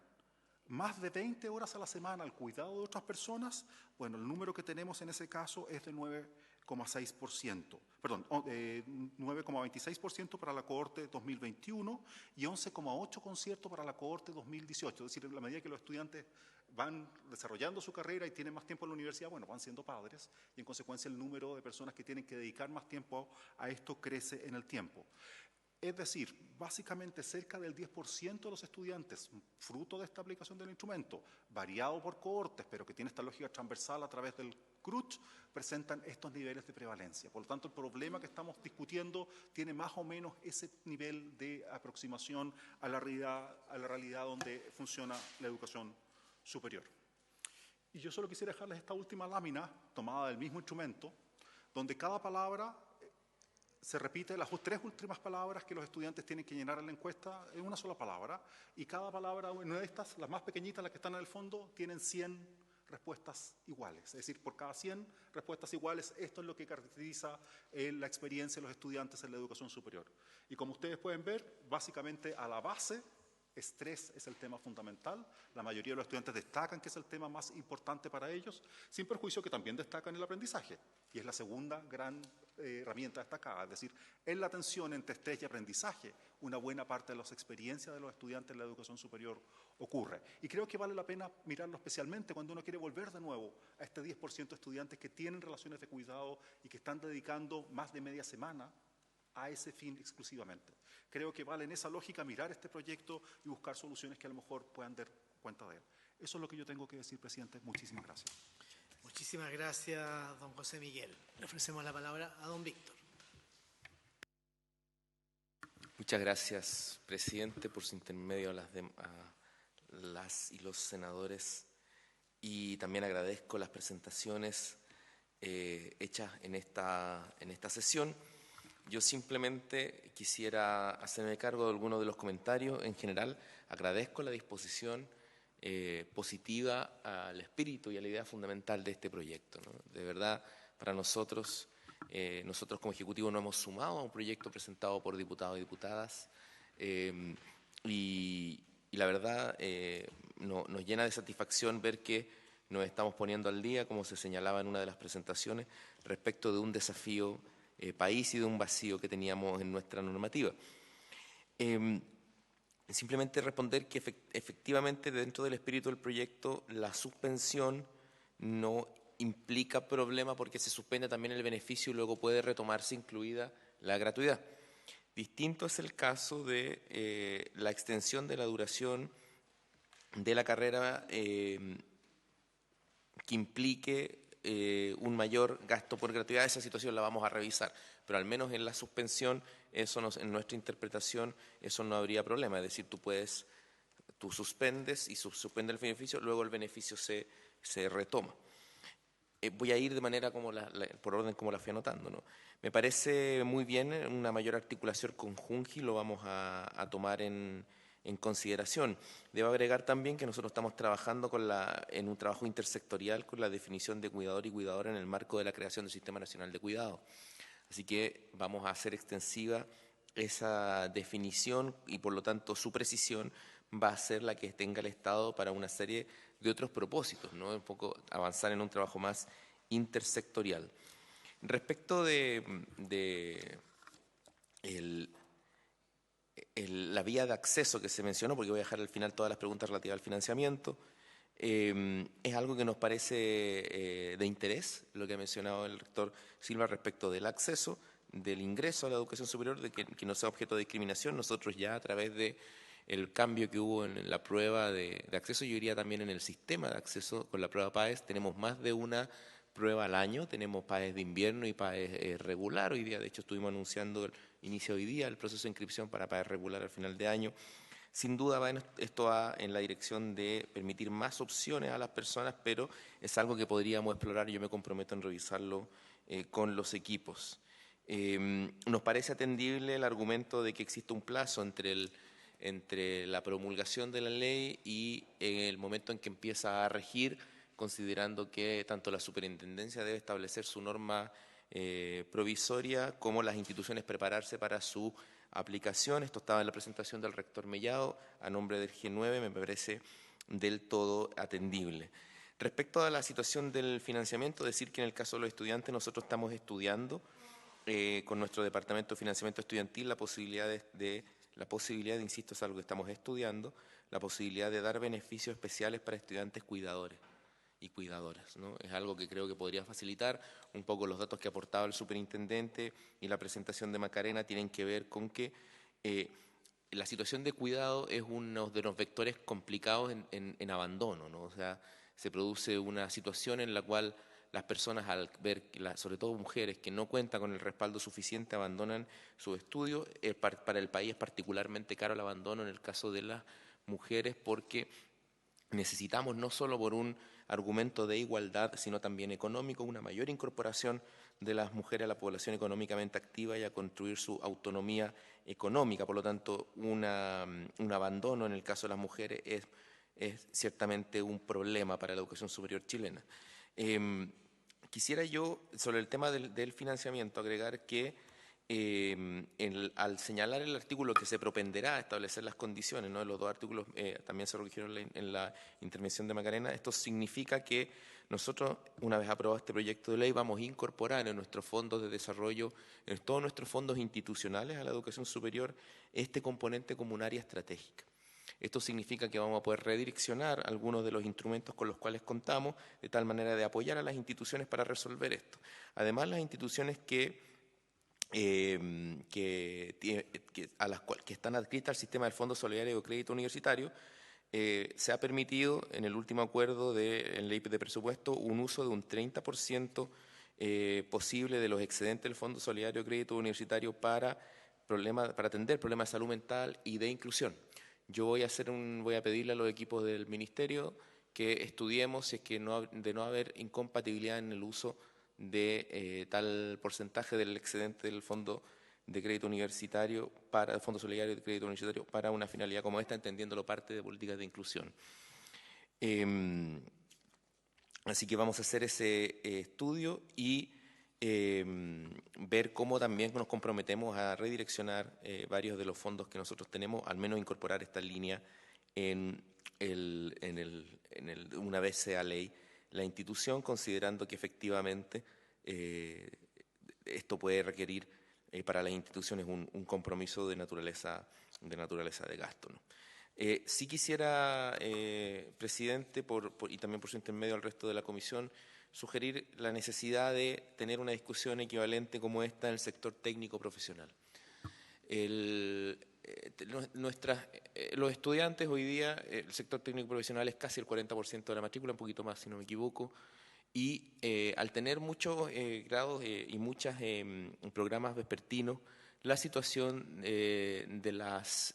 más de 20 horas a la semana al cuidado de otras personas, bueno, el número que tenemos en ese caso es de 9,6%, perdón, 9,26% para la cohorte 2021 y 11,8% para la cohorte 2018. Es decir, en la medida que los estudiantes van desarrollando su carrera y tienen más tiempo en la universidad, bueno, van siendo padres y en consecuencia el número de personas que tienen que dedicar más tiempo a esto crece en el tiempo. Es decir, básicamente cerca del 10% de los estudiantes, fruto de esta aplicación del instrumento, variado por cohortes, pero que tiene esta lógica transversal a través del CRUCH, presentan estos niveles de prevalencia. Por lo tanto, el problema que estamos discutiendo tiene más o menos ese nivel de aproximación a la realidad donde funciona la educación superior. Y yo solo quisiera dejarles esta última lámina, tomada del mismo instrumento, donde cada palabra se repite las 3 últimas palabras que los estudiantes tienen que llenar en la encuesta en una sola palabra, y cada palabra, una de estas, las más pequeñitas, las que están en el fondo, tienen 100 respuestas iguales. Es decir, por cada 100 respuestas iguales, esto es lo que caracteriza la experiencia de los estudiantes en la educación superior. Y como ustedes pueden ver, básicamente a la base, estrés es el tema fundamental. La mayoría de los estudiantes destacan que es el tema más importante para ellos, sin perjuicio que también destacan el aprendizaje. Y es la segunda gran herramienta destacada. Es decir, en la tensión entre estrés y aprendizaje, una buena parte de las experiencias de los estudiantes en la educación superior ocurre. Y creo que vale la pena mirarlo especialmente cuando uno quiere volver de nuevo a este 10% de estudiantes que tienen relaciones de cuidado y que están dedicando más de media semana a ese fin exclusivamente. Creo que vale en esa lógica mirar este proyecto y buscar soluciones que a lo mejor puedan dar cuenta de él. Eso es lo que yo tengo que decir, presidente. Muchísimas gracias. Muchísimas gracias, don José Miguel. Le ofrecemos la palabra a don Víctor. Muchas gracias, presidente, por su intermedio a las y los senadores. Y también agradezco las presentaciones hechas en esta sesión. Yo simplemente quisiera hacerme cargo de algunos de los comentarios. En general, agradezco la disposición positiva al espíritu y a la idea fundamental de este proyecto, ¿no? De verdad, para nosotros como Ejecutivo nos hemos sumado a un proyecto presentado por diputados y diputadas y la verdad nos llena de satisfacción ver que nos estamos poniendo al día, como se señalaba en una de las presentaciones, respecto de un desafío país y de un vacío que teníamos en nuestra normativa. Simplemente responder que efectivamente dentro del espíritu del proyecto la suspensión no implica problema porque se suspende también el beneficio y luego puede retomarse incluida la gratuidad. Distinto es el caso de la extensión de la duración de la carrera que implique un mayor gasto por gratuidad. Esa situación la vamos a revisar, pero al menos en la suspensión, en nuestra interpretación, eso no habría problema. Es decir, tú suspendes y suspende el beneficio, luego el beneficio se retoma. Voy a ir de manera por orden como la fui anotando, ¿no? Me parece muy bien una mayor articulación con Junji, lo vamos a tomar en consideración. Debo agregar también que nosotros estamos trabajando en un trabajo intersectorial con la definición de cuidador y cuidadora en el marco de la creación del Sistema Nacional de Cuidado. Así que vamos a hacer extensiva esa definición y por lo tanto su precisión va a ser la que tenga el Estado para una serie de otros propósitos, ¿no? Un poco avanzar en un trabajo más intersectorial. Respecto de la vía de acceso que se mencionó, porque voy a dejar al final todas las preguntas relativas al financiamiento, es algo que nos parece de interés, lo que ha mencionado el rector Silva respecto del acceso, del ingreso a la educación superior, de que no sea objeto de discriminación. Nosotros ya a través del cambio que hubo en la prueba de acceso, yo diría también en el sistema de acceso con la prueba PAES, tenemos más de una prueba al año, tenemos PAES de invierno y PAES regular. Hoy día, de hecho, estuvimos anunciando el inicio hoy día el proceso de inscripción para PAES regular al final de año. Sin duda esto va en la dirección de permitir más opciones a las personas, pero es algo que podríamos explorar y yo me comprometo en revisarlo con los equipos. Nos parece atendible el argumento de que existe un plazo entre la promulgación de la ley y el momento en que empieza a regir, considerando que tanto la superintendencia debe establecer su norma provisoria como las instituciones prepararse para su aplicación. Esto estaba en la presentación del rector Mellado a nombre del G9, me parece del todo atendible. Respecto a la situación del financiamiento, decir que en el caso de los estudiantes nosotros estamos estudiando con nuestro Departamento de Financiamiento Estudiantil la posibilidad, insisto, es algo que estamos estudiando, la posibilidad de dar beneficios especiales para estudiantes cuidadores y cuidadoras, ¿no? Es algo que creo que podría facilitar. Un poco los datos que ha aportado el superintendente y la presentación de Macarena tienen que ver con que la situación de cuidado es uno de los vectores complicados en abandono, ¿no? O sea, se produce una situación en la cual las personas, al ver, sobre todo mujeres, que no cuentan con el respaldo suficiente, abandonan su estudio. Para el país es particularmente caro el abandono en el caso de las mujeres porque necesitamos, no solo por un argumento de igualdad, sino también económico, una mayor incorporación de las mujeres a la población económicamente activa y a construir su autonomía económica. Por lo tanto, un abandono en el caso de las mujeres es es ciertamente un problema para la educación superior chilena. Quisiera yo, sobre el tema del financiamiento, agregar que al señalar el artículo que se propenderá a establecer las condiciones, ¿no? Los dos artículos también se corrigieron en la intervención de Macarena. Esto significa que nosotros, una vez aprobado este proyecto de ley, vamos a incorporar en nuestros fondos de desarrollo, en todos nuestros fondos institucionales a la educación superior, este componente como un área estratégica. Esto significa que vamos a poder redireccionar algunos de los instrumentos con los cuales contamos, de tal manera de apoyar a las instituciones para resolver esto. Además, las instituciones que están adscritas al sistema del Fondo Solidario de Crédito Universitario, se ha permitido en el último acuerdo en ley de presupuesto un uso de un 30% posible de los excedentes del Fondo Solidario de Crédito Universitario para atender problemas de salud mental y de inclusión. Yo voy a pedirle a los equipos del Ministerio que estudiemos si es que de no haber incompatibilidad en el uso de tal porcentaje del excedente del Fondo de Crédito Universitario para el Fondo Solidario de Crédito Universitario para una finalidad como esta, entendiéndolo parte de políticas de inclusión. Así que vamos a hacer ese estudio y ver cómo también nos comprometemos a redireccionar varios de los fondos que nosotros tenemos, al menos incorporar esta línea una vez sea ley la institución, considerando que efectivamente esto puede requerir para las instituciones un compromiso de naturaleza de gasto, ¿no? Sí quisiera, presidente, y también por su intermedio al resto de la comisión, sugerir la necesidad de tener una discusión equivalente como esta en el sector técnico profesional. Los estudiantes hoy día, el sector técnico profesional es casi el 40% de la matrícula, un poquito más si no me equivoco, y al tener muchos grados y muchos programas vespertinos, la situación de las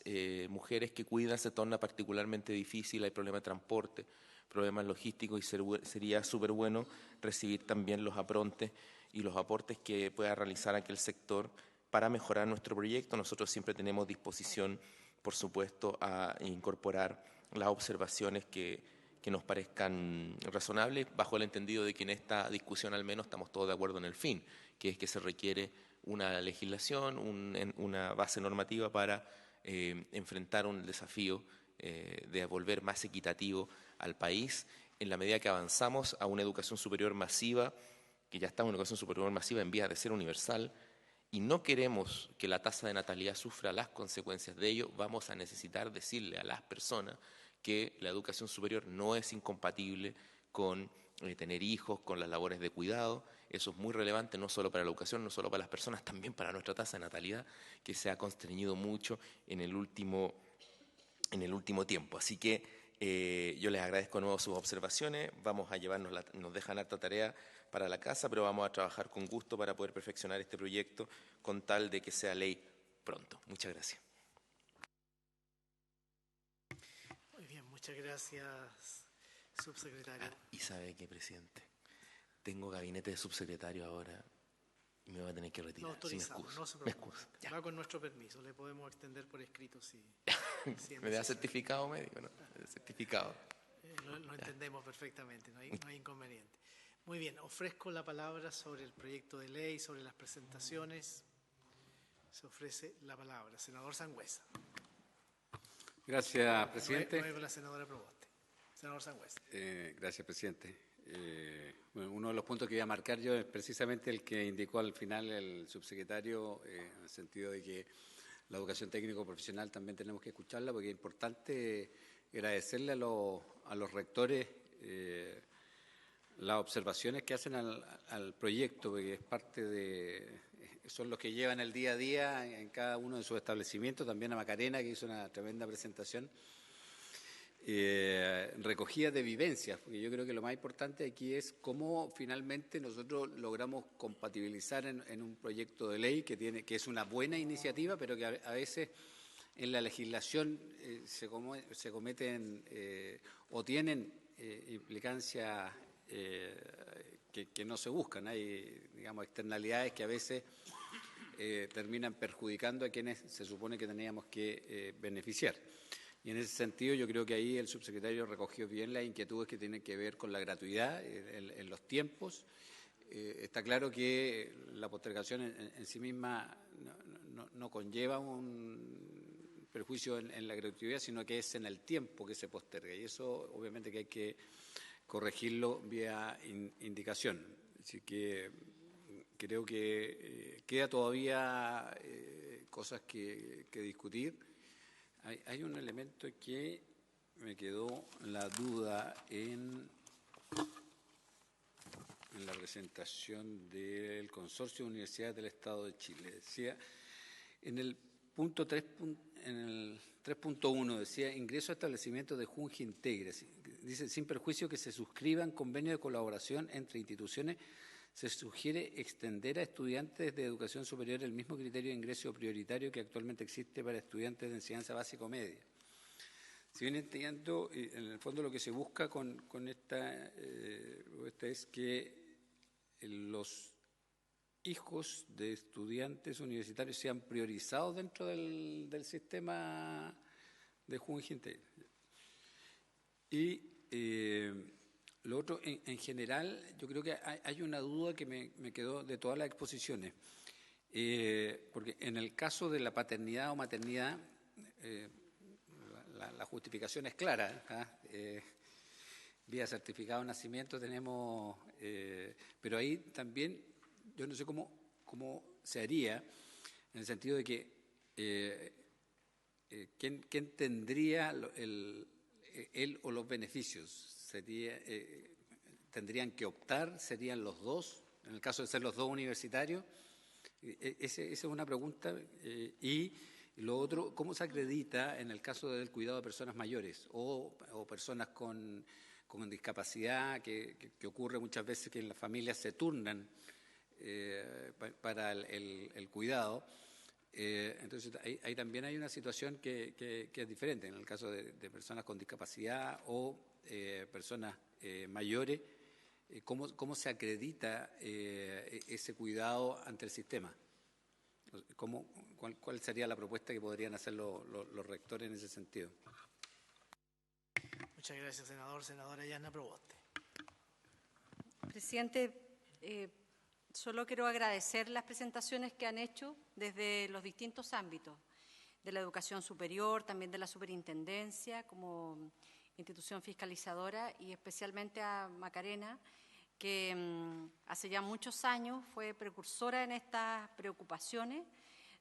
mujeres que cuidan se torna particularmente difícil. Hay problemas de transporte, problemas logísticos, y sería súper bueno recibir también los aprontes y los aportes que pueda realizar aquel sector para mejorar nuestro proyecto. Nosotros siempre tenemos disposición, por supuesto, a incorporar las observaciones que nos parezcan razonables, bajo el entendido de que en esta discusión al menos estamos todos de acuerdo en el fin, que es que se requiere una legislación, una base normativa para enfrentar un desafío de volver más equitativo al país, en la medida que avanzamos a una educación superior masiva, que ya estamos en una educación superior masiva en vías de ser universal, y no queremos que la tasa de natalidad sufra las consecuencias de ello. Vamos a necesitar decirle a las personas que la educación superior no es incompatible con tener hijos, con las labores de cuidado. Eso es muy relevante, no solo para la educación, no solo para las personas, también para nuestra tasa de natalidad, que se ha constreñido mucho en el último tiempo. Así que yo les agradezco de nuevo sus observaciones. Vamos a llevarnos, nos dejan harta tarea para la casa, pero vamos a trabajar con gusto para poder perfeccionar este proyecto con tal de que sea ley pronto. Muchas gracias. Muy bien, muchas gracias, subsecretario. Y sabe qué, presidente, tengo gabinete de subsecretario ahora y me voy a tener que retirar. No autorizamos, si no se me preocupe. excuso. Va con nuestro permiso, le podemos extender por escrito si ¿Me da certificado médico, no? Certificado. Lo entendemos perfectamente, no hay inconveniente. Muy bien, ofrezco la palabra sobre el proyecto de ley, sobre las presentaciones. Se ofrece la palabra. Senador Sangüesa. Gracias, presidente. Luego la senadora Proboste. Senador Sangüesa. Gracias, presidente. Bueno, uno de los puntos que voy a marcar yo es precisamente el que indicó al final el subsecretario, en el sentido de que la educación técnico-profesional también tenemos que escucharla, porque es importante agradecerle a los rectores las observaciones que hacen al proyecto, porque es parte son los que llevan el día a día en cada uno de sus establecimientos. También a Macarena, que hizo una tremenda presentación, recogida de vivencias, porque yo creo que lo más importante aquí es cómo finalmente nosotros logramos compatibilizar en un proyecto de ley que es una buena iniciativa, pero que a veces en la legislación se cometen o tienen implicancias que no se buscan. Hay, digamos, externalidades que a veces terminan perjudicando a quienes se supone que teníamos que beneficiar. Y en ese sentido yo creo que ahí el subsecretario recogió bien las inquietudes que tienen que ver con la gratuidad en los tiempos. Está claro que la postergación en sí misma no conlleva un perjuicio en la gratuidad, sino que es en el tiempo que se posterga. Y eso obviamente que hay que corregirlo vía indicación. Así que creo que queda todavía cosas que discutir. Hay un elemento que me quedó la duda en la presentación del Consorcio de Universidades del Estado de Chile. Decía, en el punto 3, en el 3.1 decía, ingreso a establecimientos de Junji Integre. Dice, sin perjuicio que se suscriban convenios de colaboración entre instituciones, se sugiere extender a estudiantes de educación superior el mismo criterio de ingreso prioritario que actualmente existe para estudiantes de enseñanza básica o media. Si bien entiendo, en el fondo lo que se busca con esta es que los hijos de estudiantes universitarios sean priorizados dentro del sistema de Junji Integre. Y lo otro, en general, yo creo que hay una duda que me quedó de todas las exposiciones, porque en el caso de la paternidad o maternidad, la justificación es clara, vía certificado de nacimiento tenemos, pero ahí también yo no sé cómo se haría, en el sentido de que ¿quién tendría él o los beneficios? ¿Tendrían que optar? ¿Serían los dos? En el caso de ser los dos universitarios. Esa es una pregunta. Y lo otro, ¿cómo se acredita en el caso del cuidado de personas mayores o personas con discapacidad, que ocurre muchas veces que en las familias se turnan para el cuidado? Entonces, ahí también hay una situación que es diferente en el caso de personas con discapacidad o personas mayores. ¿Cómo se acredita ese cuidado ante el sistema? ¿Cuál sería la propuesta que podrían hacer los rectores en ese sentido? Muchas gracias, senador. Senadora Yana Proboste. Presidente, solo quiero agradecer las presentaciones que han hecho desde los distintos ámbitos, de la educación superior, también de la superintendencia como institución fiscalizadora, y especialmente a Macarena, que hace ya muchos años fue precursora en estas preocupaciones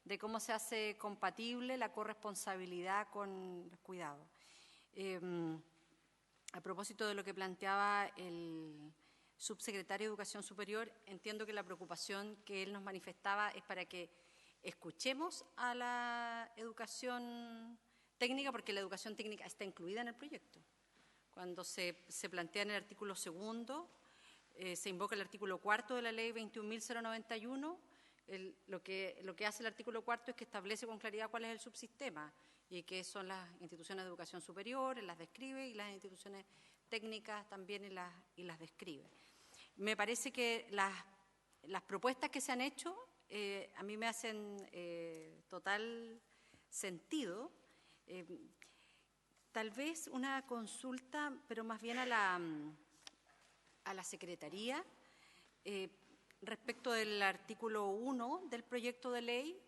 de cómo se hace compatible la corresponsabilidad con los cuidados. A propósito de lo que planteaba el subsecretario de Educación Superior, entiendo que la preocupación que él nos manifestaba es para que escuchemos a la educación técnica, porque la educación técnica está incluida en el proyecto. Cuando se plantea en el artículo 2, se invoca el artículo 4 de la ley 21.091, lo que hace el artículo 4 es que establece con claridad cuál es el subsistema y qué son las instituciones de educación superior, las describe, y las instituciones técnicas también y las describe. Me parece que las propuestas que se han hecho a mí me hacen total sentido. Tal vez una consulta, pero más bien a la Secretaría, respecto del artículo 1 del proyecto de ley,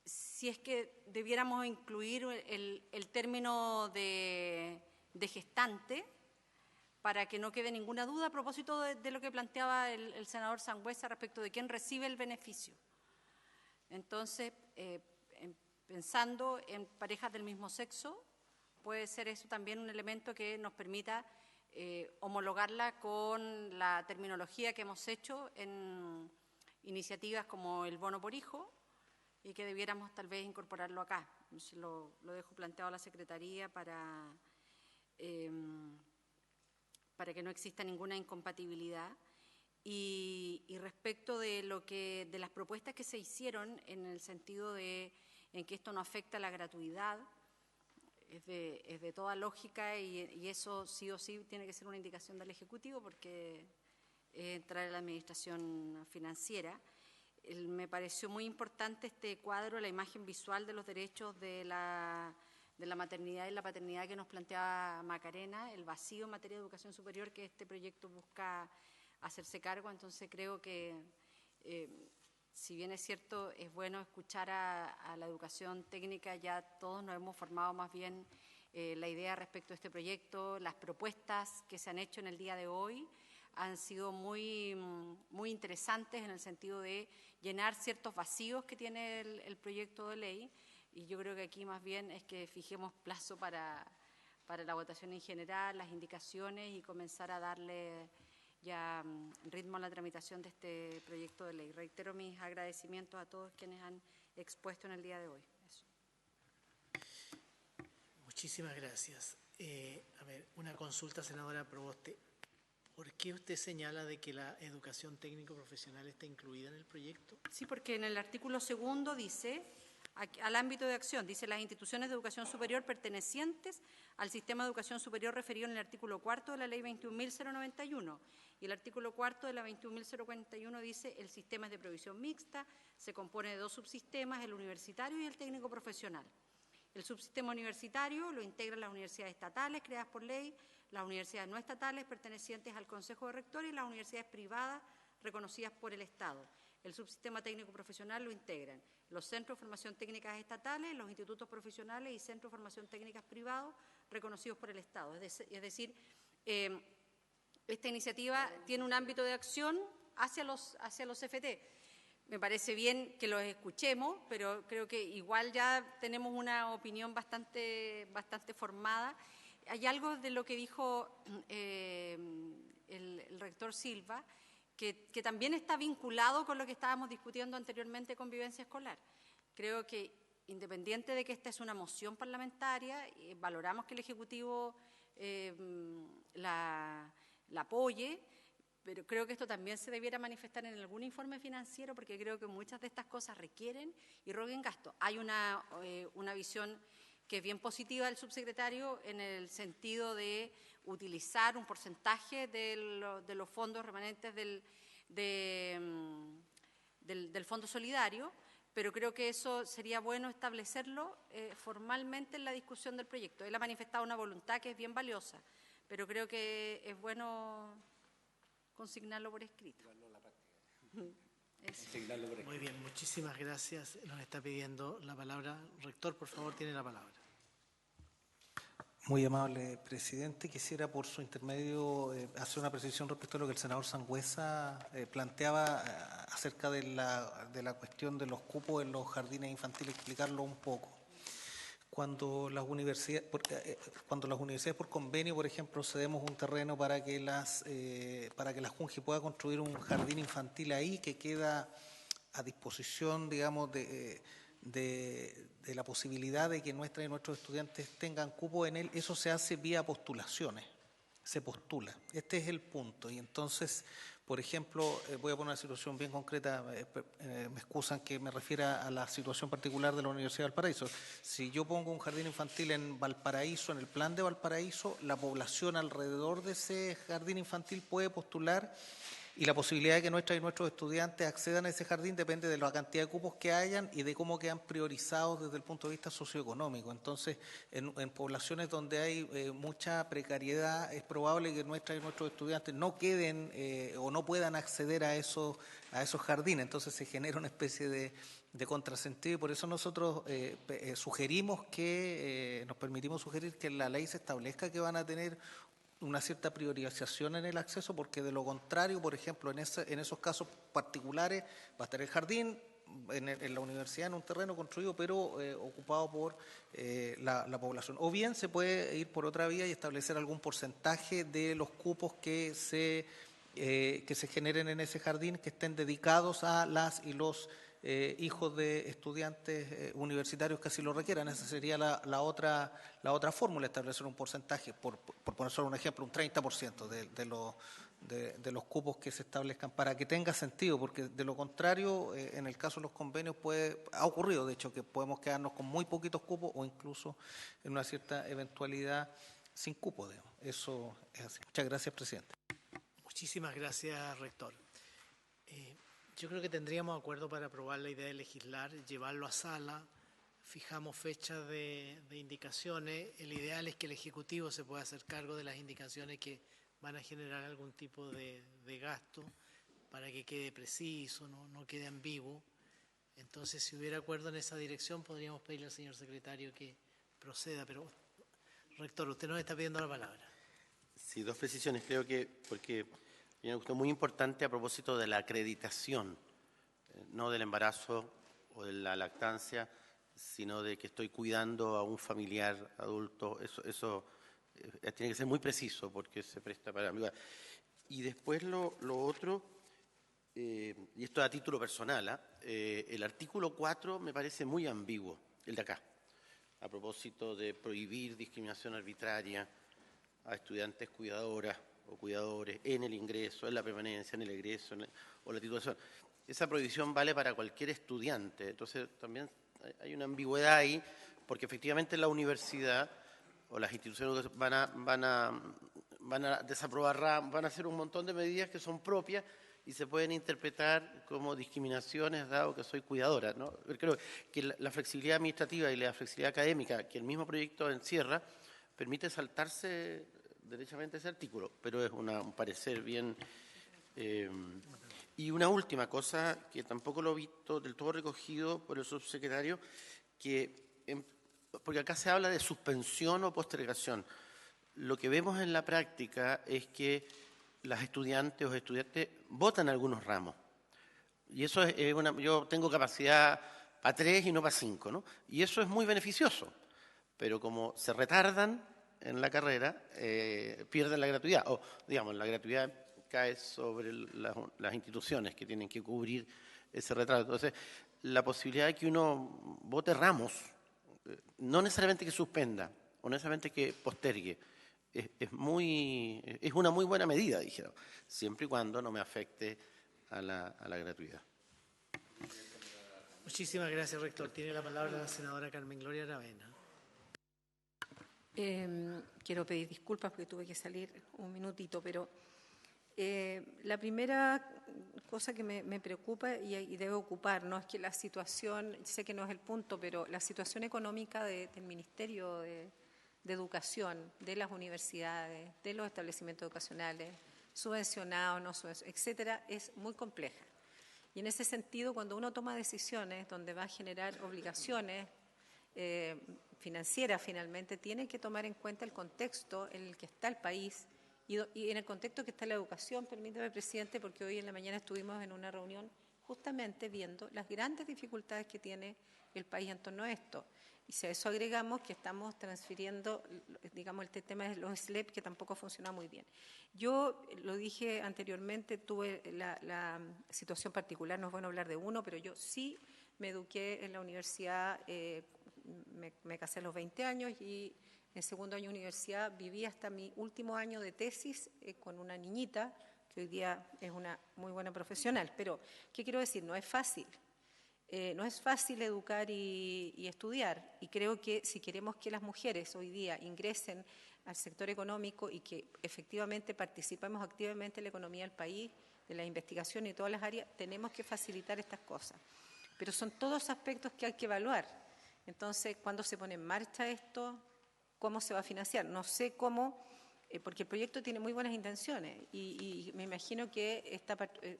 si es que debiéramos incluir el término de gestante, para que no quede ninguna duda a propósito de lo que planteaba el senador Sangüesa respecto de quién recibe el beneficio. Entonces, pensando en parejas del mismo sexo, puede ser eso también un elemento que nos permita homologarla con la terminología que hemos hecho en iniciativas como el bono por hijo, y que debiéramos tal vez incorporarlo acá. Entonces, lo dejo planteado a la Secretaría para que no exista ninguna incompatibilidad. Y respecto de las propuestas que se hicieron en el sentido en que esto no afecta a la gratuidad, es de toda lógica, y eso sí o sí tiene que ser una indicación del Ejecutivo, porque entrar en la administración financiera. Me pareció muy importante este cuadro, la imagen visual de los derechos de la la maternidad y la paternidad que nos planteaba Macarena, el vacío en materia de educación superior que este proyecto busca hacerse cargo. Entonces creo que, si bien es cierto, es bueno escuchar a la educación técnica, ya todos nos hemos formado más bien la idea respecto a este proyecto. Las propuestas que se han hecho en el día de hoy han sido muy interesantes en el sentido de llenar ciertos vacíos que tiene el proyecto de ley, y yo creo que aquí más bien es que fijemos plazo para la votación en general, las indicaciones, y comenzar a darle ya ritmo a la tramitación de este proyecto de ley. Reitero mis agradecimientos a todos quienes han expuesto en el día de hoy. Eso. Muchísimas gracias. A ver, una consulta, senadora Proboste. ¿Por qué usted señala de que la educación técnico-profesional está incluida en el proyecto? Sí, porque en el artículo 2 dice, al ámbito de acción, dice las instituciones de educación superior pertenecientes al sistema de educación superior referido en el artículo 4 de la ley 21.091. Y el artículo 4 de la 21.041 dice, el sistema es de provisión mixta, se compone de 2 subsistemas, el universitario y el técnico profesional. El subsistema universitario lo integran las universidades estatales creadas por ley, las universidades no estatales pertenecientes al Consejo de Rectores y las universidades privadas reconocidas por el Estado. El subsistema técnico profesional lo integran los centros de formación técnicas estatales, los institutos profesionales y centros de formación técnicas privados reconocidos por el Estado. Es decir, esta iniciativa tiene un ámbito de acción hacia los FT. Me parece bien que los escuchemos, pero creo que igual ya tenemos una opinión bastante formada. Hay algo de lo que dijo el rector Silva que también está vinculado con lo que estábamos discutiendo anteriormente con Vivencia Escolar. Creo que, independiente de que esta es una moción parlamentaria, valoramos que el Ejecutivo la apoye, pero creo que esto también se debiera manifestar en algún informe financiero, porque creo que muchas de estas cosas requieren y roben gasto. Hay una visión que es bien positiva del subsecretario en el sentido de utilizar un porcentaje de los fondos remanentes del Fondo Solidario, pero creo que eso sería bueno establecerlo formalmente en la discusión del proyecto. Él ha manifestado una voluntad que es bien valiosa, pero creo que es bueno consignarlo por escrito. Muy bien, muchísimas gracias. Nos está pidiendo la palabra. Rector, por favor, tiene la palabra. Muy amable, presidente. Quisiera, por su intermedio, hacer una precisión respecto a lo que el senador Sangüesa planteaba acerca de la cuestión de los cupos en los jardines infantiles, explicarlo un poco. Cuando las universidades por convenio, por ejemplo, cedemos un terreno para que la Junji pueda construir un jardín infantil ahí, que queda a disposición, digamos, de la posibilidad de que nuestras y nuestros estudiantes tengan cupo en él, eso se hace vía postulaciones, se postula. Este es el punto. Y entonces, por ejemplo, voy a poner una situación bien concreta, me excusan que me refiera a la situación particular de la Universidad de Valparaíso. Si yo pongo un jardín infantil en Valparaíso, en el plan de Valparaíso, la población alrededor de ese jardín infantil puede postular, y la posibilidad de que nuestras y nuestros estudiantes accedan a ese jardín depende de la cantidad de cupos que hayan y de cómo quedan priorizados desde el punto de vista socioeconómico. Entonces, en poblaciones donde hay mucha precariedad, es probable que nuestras y nuestros estudiantes no queden o no puedan acceder a esos jardines. Entonces se genera una especie de contrasentido, y por eso nosotros sugerimos nos permitimos sugerir que en la ley se establezca que van a tener una cierta priorización en el acceso, porque de lo contrario, por ejemplo, en esos casos particulares va a estar el jardín en la universidad, en un terreno construido, pero ocupado por la población. O bien se puede ir por otra vía y establecer algún porcentaje de los cupos que se generen en ese jardín, que estén dedicados a las y los hijos de estudiantes universitarios que así lo requieran. Esa sería la otra fórmula, establecer un porcentaje, por poner solo un ejemplo, un 30% de los cupos que se establezcan, para que tenga sentido, porque de lo contrario, en el caso de los convenios ha ocurrido, de hecho, que podemos quedarnos con muy poquitos cupos o incluso en una cierta eventualidad sin cupo. Eso es así. Muchas gracias, presidente. Muchísimas gracias, rector. Yo creo que tendríamos acuerdo para aprobar la idea de legislar, llevarlo a sala, fijamos fechas de indicaciones. El ideal es que el Ejecutivo se pueda hacer cargo de las indicaciones que van a generar algún tipo de gasto para que quede preciso, no quede ambiguo. Entonces, si hubiera acuerdo en esa dirección, podríamos pedirle al señor secretario que proceda. Pero, rector, usted nos está pidiendo la palabra. Sí, dos precisiones. Creo que, porque me gustó muy importante a propósito de la acreditación, no del embarazo o de la lactancia, sino de que estoy cuidando a un familiar adulto. Eso tiene que ser muy preciso porque se presta para ambigüedad. Y después lo otro, y esto a título personal, el artículo 4 me parece muy ambiguo, el de acá, a propósito de prohibir discriminación arbitraria a estudiantes cuidadoras o cuidadores en el ingreso, en la permanencia, en el egreso o la titulación. Esa prohibición vale para cualquier estudiante, entonces también hay una ambigüedad ahí, porque efectivamente la universidad o las instituciones van a desaprobar, van a hacer un montón de medidas que son propias y se pueden interpretar como discriminaciones dado que soy cuidadora, ¿no? Creo que la flexibilidad administrativa y la flexibilidad académica que el mismo proyecto encierra permite saltarse derechamente ese artículo, pero es un parecer bien... Y una última cosa, que tampoco lo he visto del todo recogido por el subsecretario, porque acá se habla de suspensión o postergación. Lo que vemos en la práctica es que las estudiantes o estudiantes votan algunos ramos. Y eso yo tengo capacidad para 3 y no para 5, ¿no? Y eso es muy beneficioso. Pero como se retardan en la carrera, pierden la gratuidad. O, digamos, la gratuidad cae sobre las instituciones que tienen que cubrir ese retraso. Entonces, la posibilidad de que uno vote ramos, no necesariamente que suspenda, o necesariamente que postergue, es una muy buena medida, dijeron, siempre y cuando no me afecte a la gratuidad. Muchísimas gracias, rector. Tiene la palabra la senadora Carmen Gloria Aravena. Quiero pedir disculpas porque tuve que salir un minutito, pero la primera cosa que me preocupa y debe ocuparnos es que la situación, sé que no es el punto, pero la situación económica del Ministerio de Educación, de las universidades, de los establecimientos educacionales, subvencionados, no subvencionados, etcétera, es muy compleja. Y en ese sentido, cuando uno toma decisiones donde va a generar obligaciones financieras finalmente, tiene que tomar en cuenta el contexto en el que está el país y en el contexto que está la educación. Permítame, presidente, porque hoy en la mañana estuvimos en una reunión justamente viendo las grandes dificultades que tiene el país en torno a esto. Y si a eso agregamos que estamos transfiriendo, digamos, el tema de los SLEP, que tampoco funciona muy bien. Yo lo dije anteriormente, tuve la situación particular, no es bueno hablar de uno, pero yo sí me eduqué en la universidad, me casé a los 20 años y en segundo año de universidad viví hasta mi último año de tesis con una niñita, que hoy día es una muy buena profesional. Pero, ¿qué quiero decir? No es fácil. No es fácil educar y estudiar, y creo que si queremos que las mujeres hoy día ingresen al sector económico y que efectivamente participemos activamente en la economía del país, de la investigación y todas las áreas, tenemos que facilitar estas cosas. Pero son todos aspectos que hay que evaluar. Entonces, ¿cuándo se pone en marcha esto? ¿Cómo se va a financiar? No sé cómo, porque el proyecto tiene muy buenas intenciones y me imagino que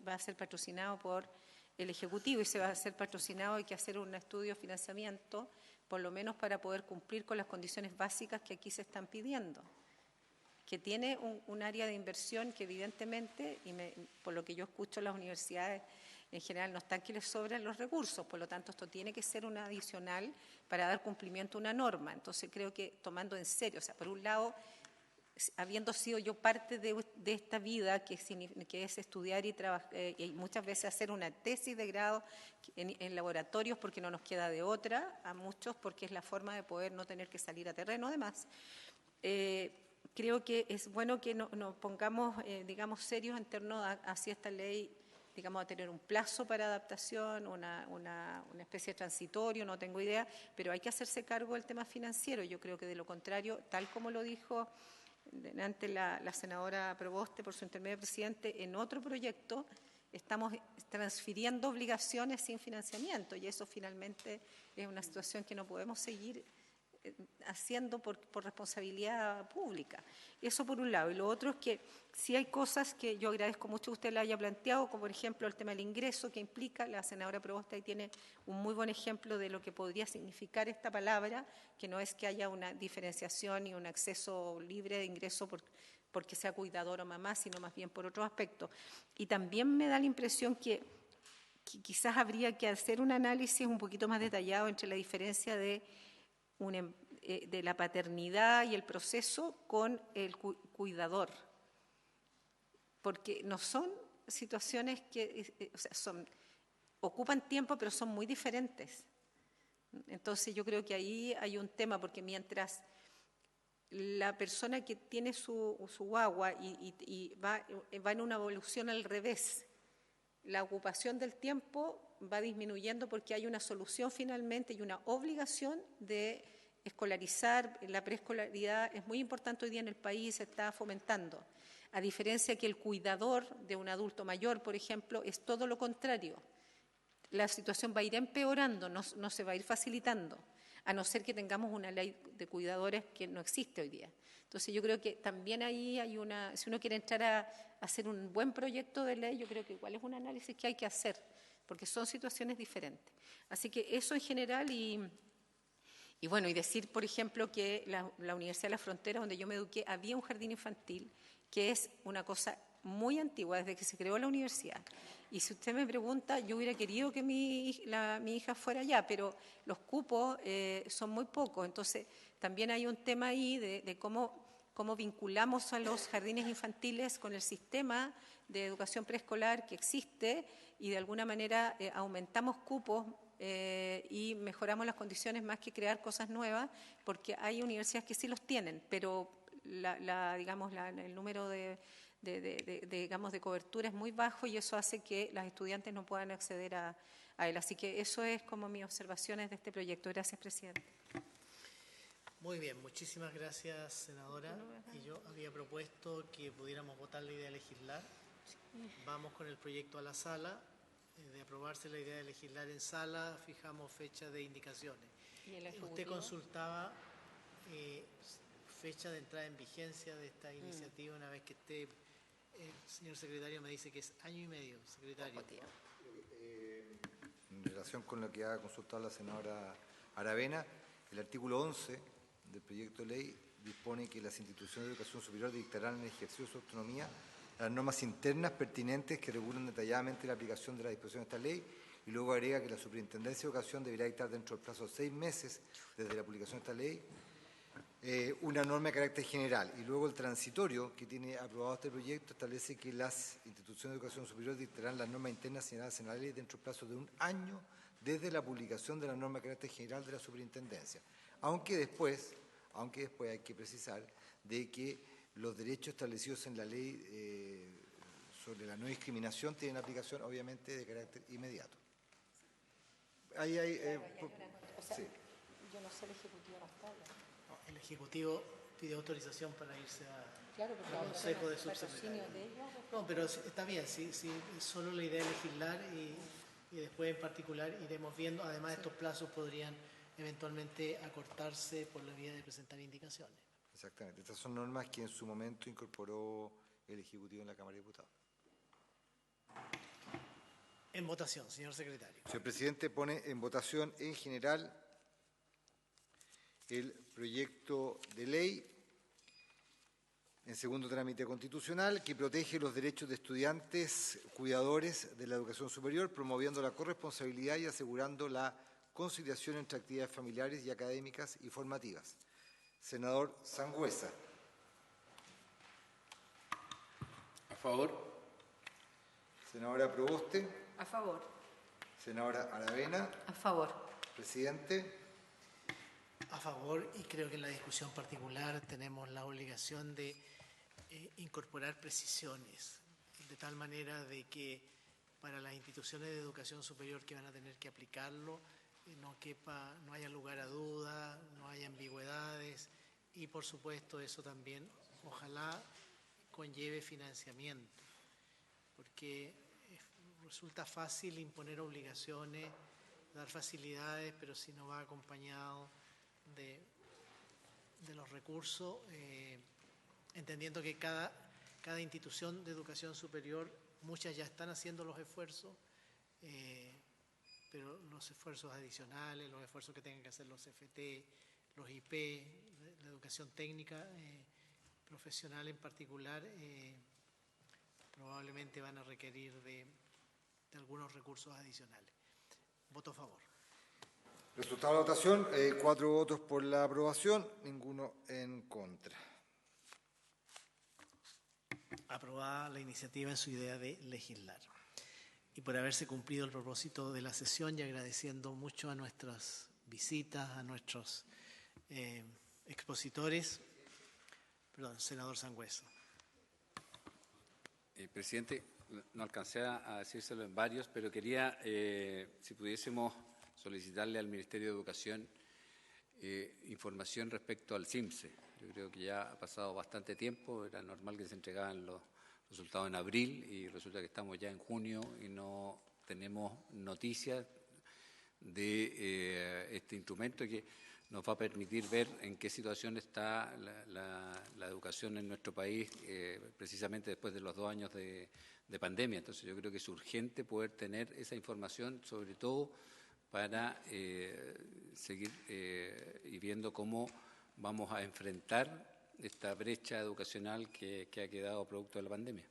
va a ser patrocinado por el Ejecutivo y se va a hacer patrocinado. Hay que hacer un estudio de financiamiento, por lo menos para poder cumplir con las condiciones básicas que aquí se están pidiendo, que tiene un área de inversión que evidentemente, y por lo que yo escucho, las universidades en general no están que les sobran los recursos, por lo tanto esto tiene que ser un adicional para dar cumplimiento a una norma. Entonces creo que tomando en serio, o sea, por un lado, habiendo sido yo parte de esta vida que es estudiar y trabajar, y muchas veces hacer una tesis de grado en laboratorios porque no nos queda de otra, a muchos porque es la forma de poder no tener que salir a terreno. Además, creo que es bueno que nos pongamos, digamos, serios en torno a si esta ley, digamos, a tener un plazo para adaptación, una especie de transitorio, no tengo idea, pero hay que hacerse cargo del tema financiero. Yo creo que de lo contrario, tal como lo dijo ante la senadora Proboste por su intermedio, presidente, en otro proyecto, estamos transfiriendo obligaciones sin financiamiento y eso finalmente es una situación que no podemos seguir haciendo por responsabilidad pública. Eso por un lado. Y lo otro es que sí hay cosas que yo agradezco mucho que usted la haya planteado, como por ejemplo el tema del ingreso que implica, la senadora Proboste ahí tiene un muy buen ejemplo de lo que podría significar esta palabra, que no es que haya una diferenciación y un acceso libre de ingreso porque sea cuidador o mamá, sino más bien por otro aspecto. Y también me da la impresión que quizás habría que hacer un análisis un poquito más detallado entre la diferencia de la paternidad y el proceso con el cuidador, porque no son situaciones que ocupan tiempo, pero son muy diferentes. Entonces yo creo que ahí hay un tema, porque mientras la persona que tiene su guagua y va en una evolución al revés, la ocupación del tiempo va disminuyendo porque hay una solución finalmente y una obligación de escolarizar. La preescolaridad es muy importante hoy día en el país, se está fomentando. A diferencia que el cuidador de un adulto mayor, por ejemplo, es todo lo contrario. La situación va a ir empeorando, no se va a ir facilitando, a no ser que tengamos una ley de cuidadores que no existe hoy día. Entonces yo creo que también ahí hay si uno quiere entrar a hacer un buen proyecto de ley, yo creo que igual es un análisis que hay que hacer, porque son situaciones diferentes. Así que eso en general y bueno, y decir, por ejemplo, que la Universidad de la Frontera, donde yo me eduqué, había un jardín infantil, que es una cosa muy antigua, desde que se creó la universidad. Y si usted me pregunta, yo hubiera querido que mi hija fuera allá, pero los cupos son muy pocos. Entonces, también hay un tema ahí de cómo vinculamos a los jardines infantiles con el sistema de educación preescolar que existe y de alguna manera aumentamos cupos y mejoramos las condiciones más que crear cosas nuevas, porque hay universidades que sí los tienen, pero el número de cobertura es muy bajo y eso hace que las estudiantes no puedan acceder a él. Así que eso es como mis observaciones de este proyecto. Gracias, presidente. Muy bien, muchísimas gracias, senadora. Y yo había propuesto que pudiéramos votar la idea de legislar. Vamos con el proyecto a la sala. De aprobarse la idea de legislar en sala, fijamos fecha de indicaciones. Usted consultaba fecha de entrada en vigencia de esta iniciativa una vez que esté. El señor secretario me dice que es año y medio, secretario. En relación con lo que ha consultado la senadora Aravena, el artículo 11 del proyecto de ley dispone que las instituciones de educación superior dictarán en el ejercicio de su autonomía las normas internas pertinentes que regulan detalladamente la aplicación de la disposición de esta ley, y luego agrega que la Superintendencia de Educación deberá dictar dentro del plazo de 6 meses desde la publicación de esta ley una norma de carácter general. Y luego el transitorio que tiene aprobado este proyecto establece que las instituciones de educación superior dictarán las normas internas señaladas en la ley dentro del plazo de 1 año desde la publicación de la norma de carácter general de la Superintendencia. Aunque después hay que precisar de que los derechos establecidos en la ley sobre la no discriminación tienen aplicación, obviamente, de carácter inmediato. Ahí hay... sí. Yo no sé, el Ejecutivo no está hablando. El Ejecutivo pide autorización para irse al Consejo de Subsecretarios. No, pero está bien, sí, solo la idea de legislar y después en particular iremos viendo. Además, estos plazos podrían eventualmente acortarse por la vía de presentar indicaciones. Exactamente. Estas son normas que en su momento incorporó el Ejecutivo en la Cámara de Diputados. En votación, señor secretario. Señor presidente, pone en votación en general el proyecto de ley en segundo trámite constitucional que protege los derechos de estudiantes cuidadores de la educación superior, promoviendo la corresponsabilidad y asegurando la conciliación entre actividades familiares y académicas y formativas. Senador Sangüesa. A favor. Senadora Proboste. A favor. Senadora Aravena. A favor. Presidente. A favor, y creo que en la discusión particular tenemos la obligación de incorporar precisiones, de tal manera de que para las instituciones de educación superior que van a tener que aplicarlo, no haya lugar a duda, no haya ambigüedades y por supuesto eso también ojalá conlleve financiamiento, porque resulta fácil imponer obligaciones, dar facilidades, pero si no va acompañado de los recursos, entendiendo que cada institución de educación superior, muchas ya están haciendo los esfuerzos, pero los esfuerzos adicionales, los esfuerzos que tengan que hacer los FT, los IP, la educación técnica, profesional en particular, probablemente van a requerir de algunos recursos adicionales. Voto a favor. Resultado de la votación, 4 votos por la aprobación, ninguno en contra. Aprobada la iniciativa en su idea de legislar. Y por haberse cumplido el propósito de la sesión y agradeciendo mucho a nuestras visitas, a nuestros expositores. Perdón, senador Sangüesa. Presidente, no alcancé a decírselo en varios, pero quería, si pudiésemos solicitarle al Ministerio de Educación información respecto al CIMSE. Yo creo que ya ha pasado bastante tiempo, era normal que se entregaban los resultados en abril y resulta que estamos ya en junio y no tenemos noticias de este instrumento que nos va a permitir ver en qué situación está la educación en nuestro país, precisamente después de los 2 años de pandemia. Entonces yo creo que es urgente poder tener esa información, sobre todo para seguir y viendo cómo vamos a enfrentar esta brecha educacional que ha quedado producto de la pandemia.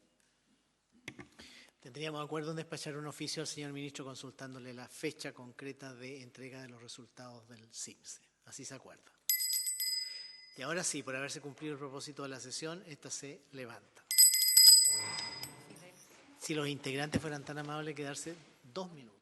Tendríamos acuerdo en despachar un oficio al señor ministro consultándole la fecha concreta de entrega de los resultados del CIMSE. Así se acuerda. Y ahora sí, por haberse cumplido el propósito de la sesión, esta se levanta. Si los integrantes fueran tan amables, quedarse 2 minutos.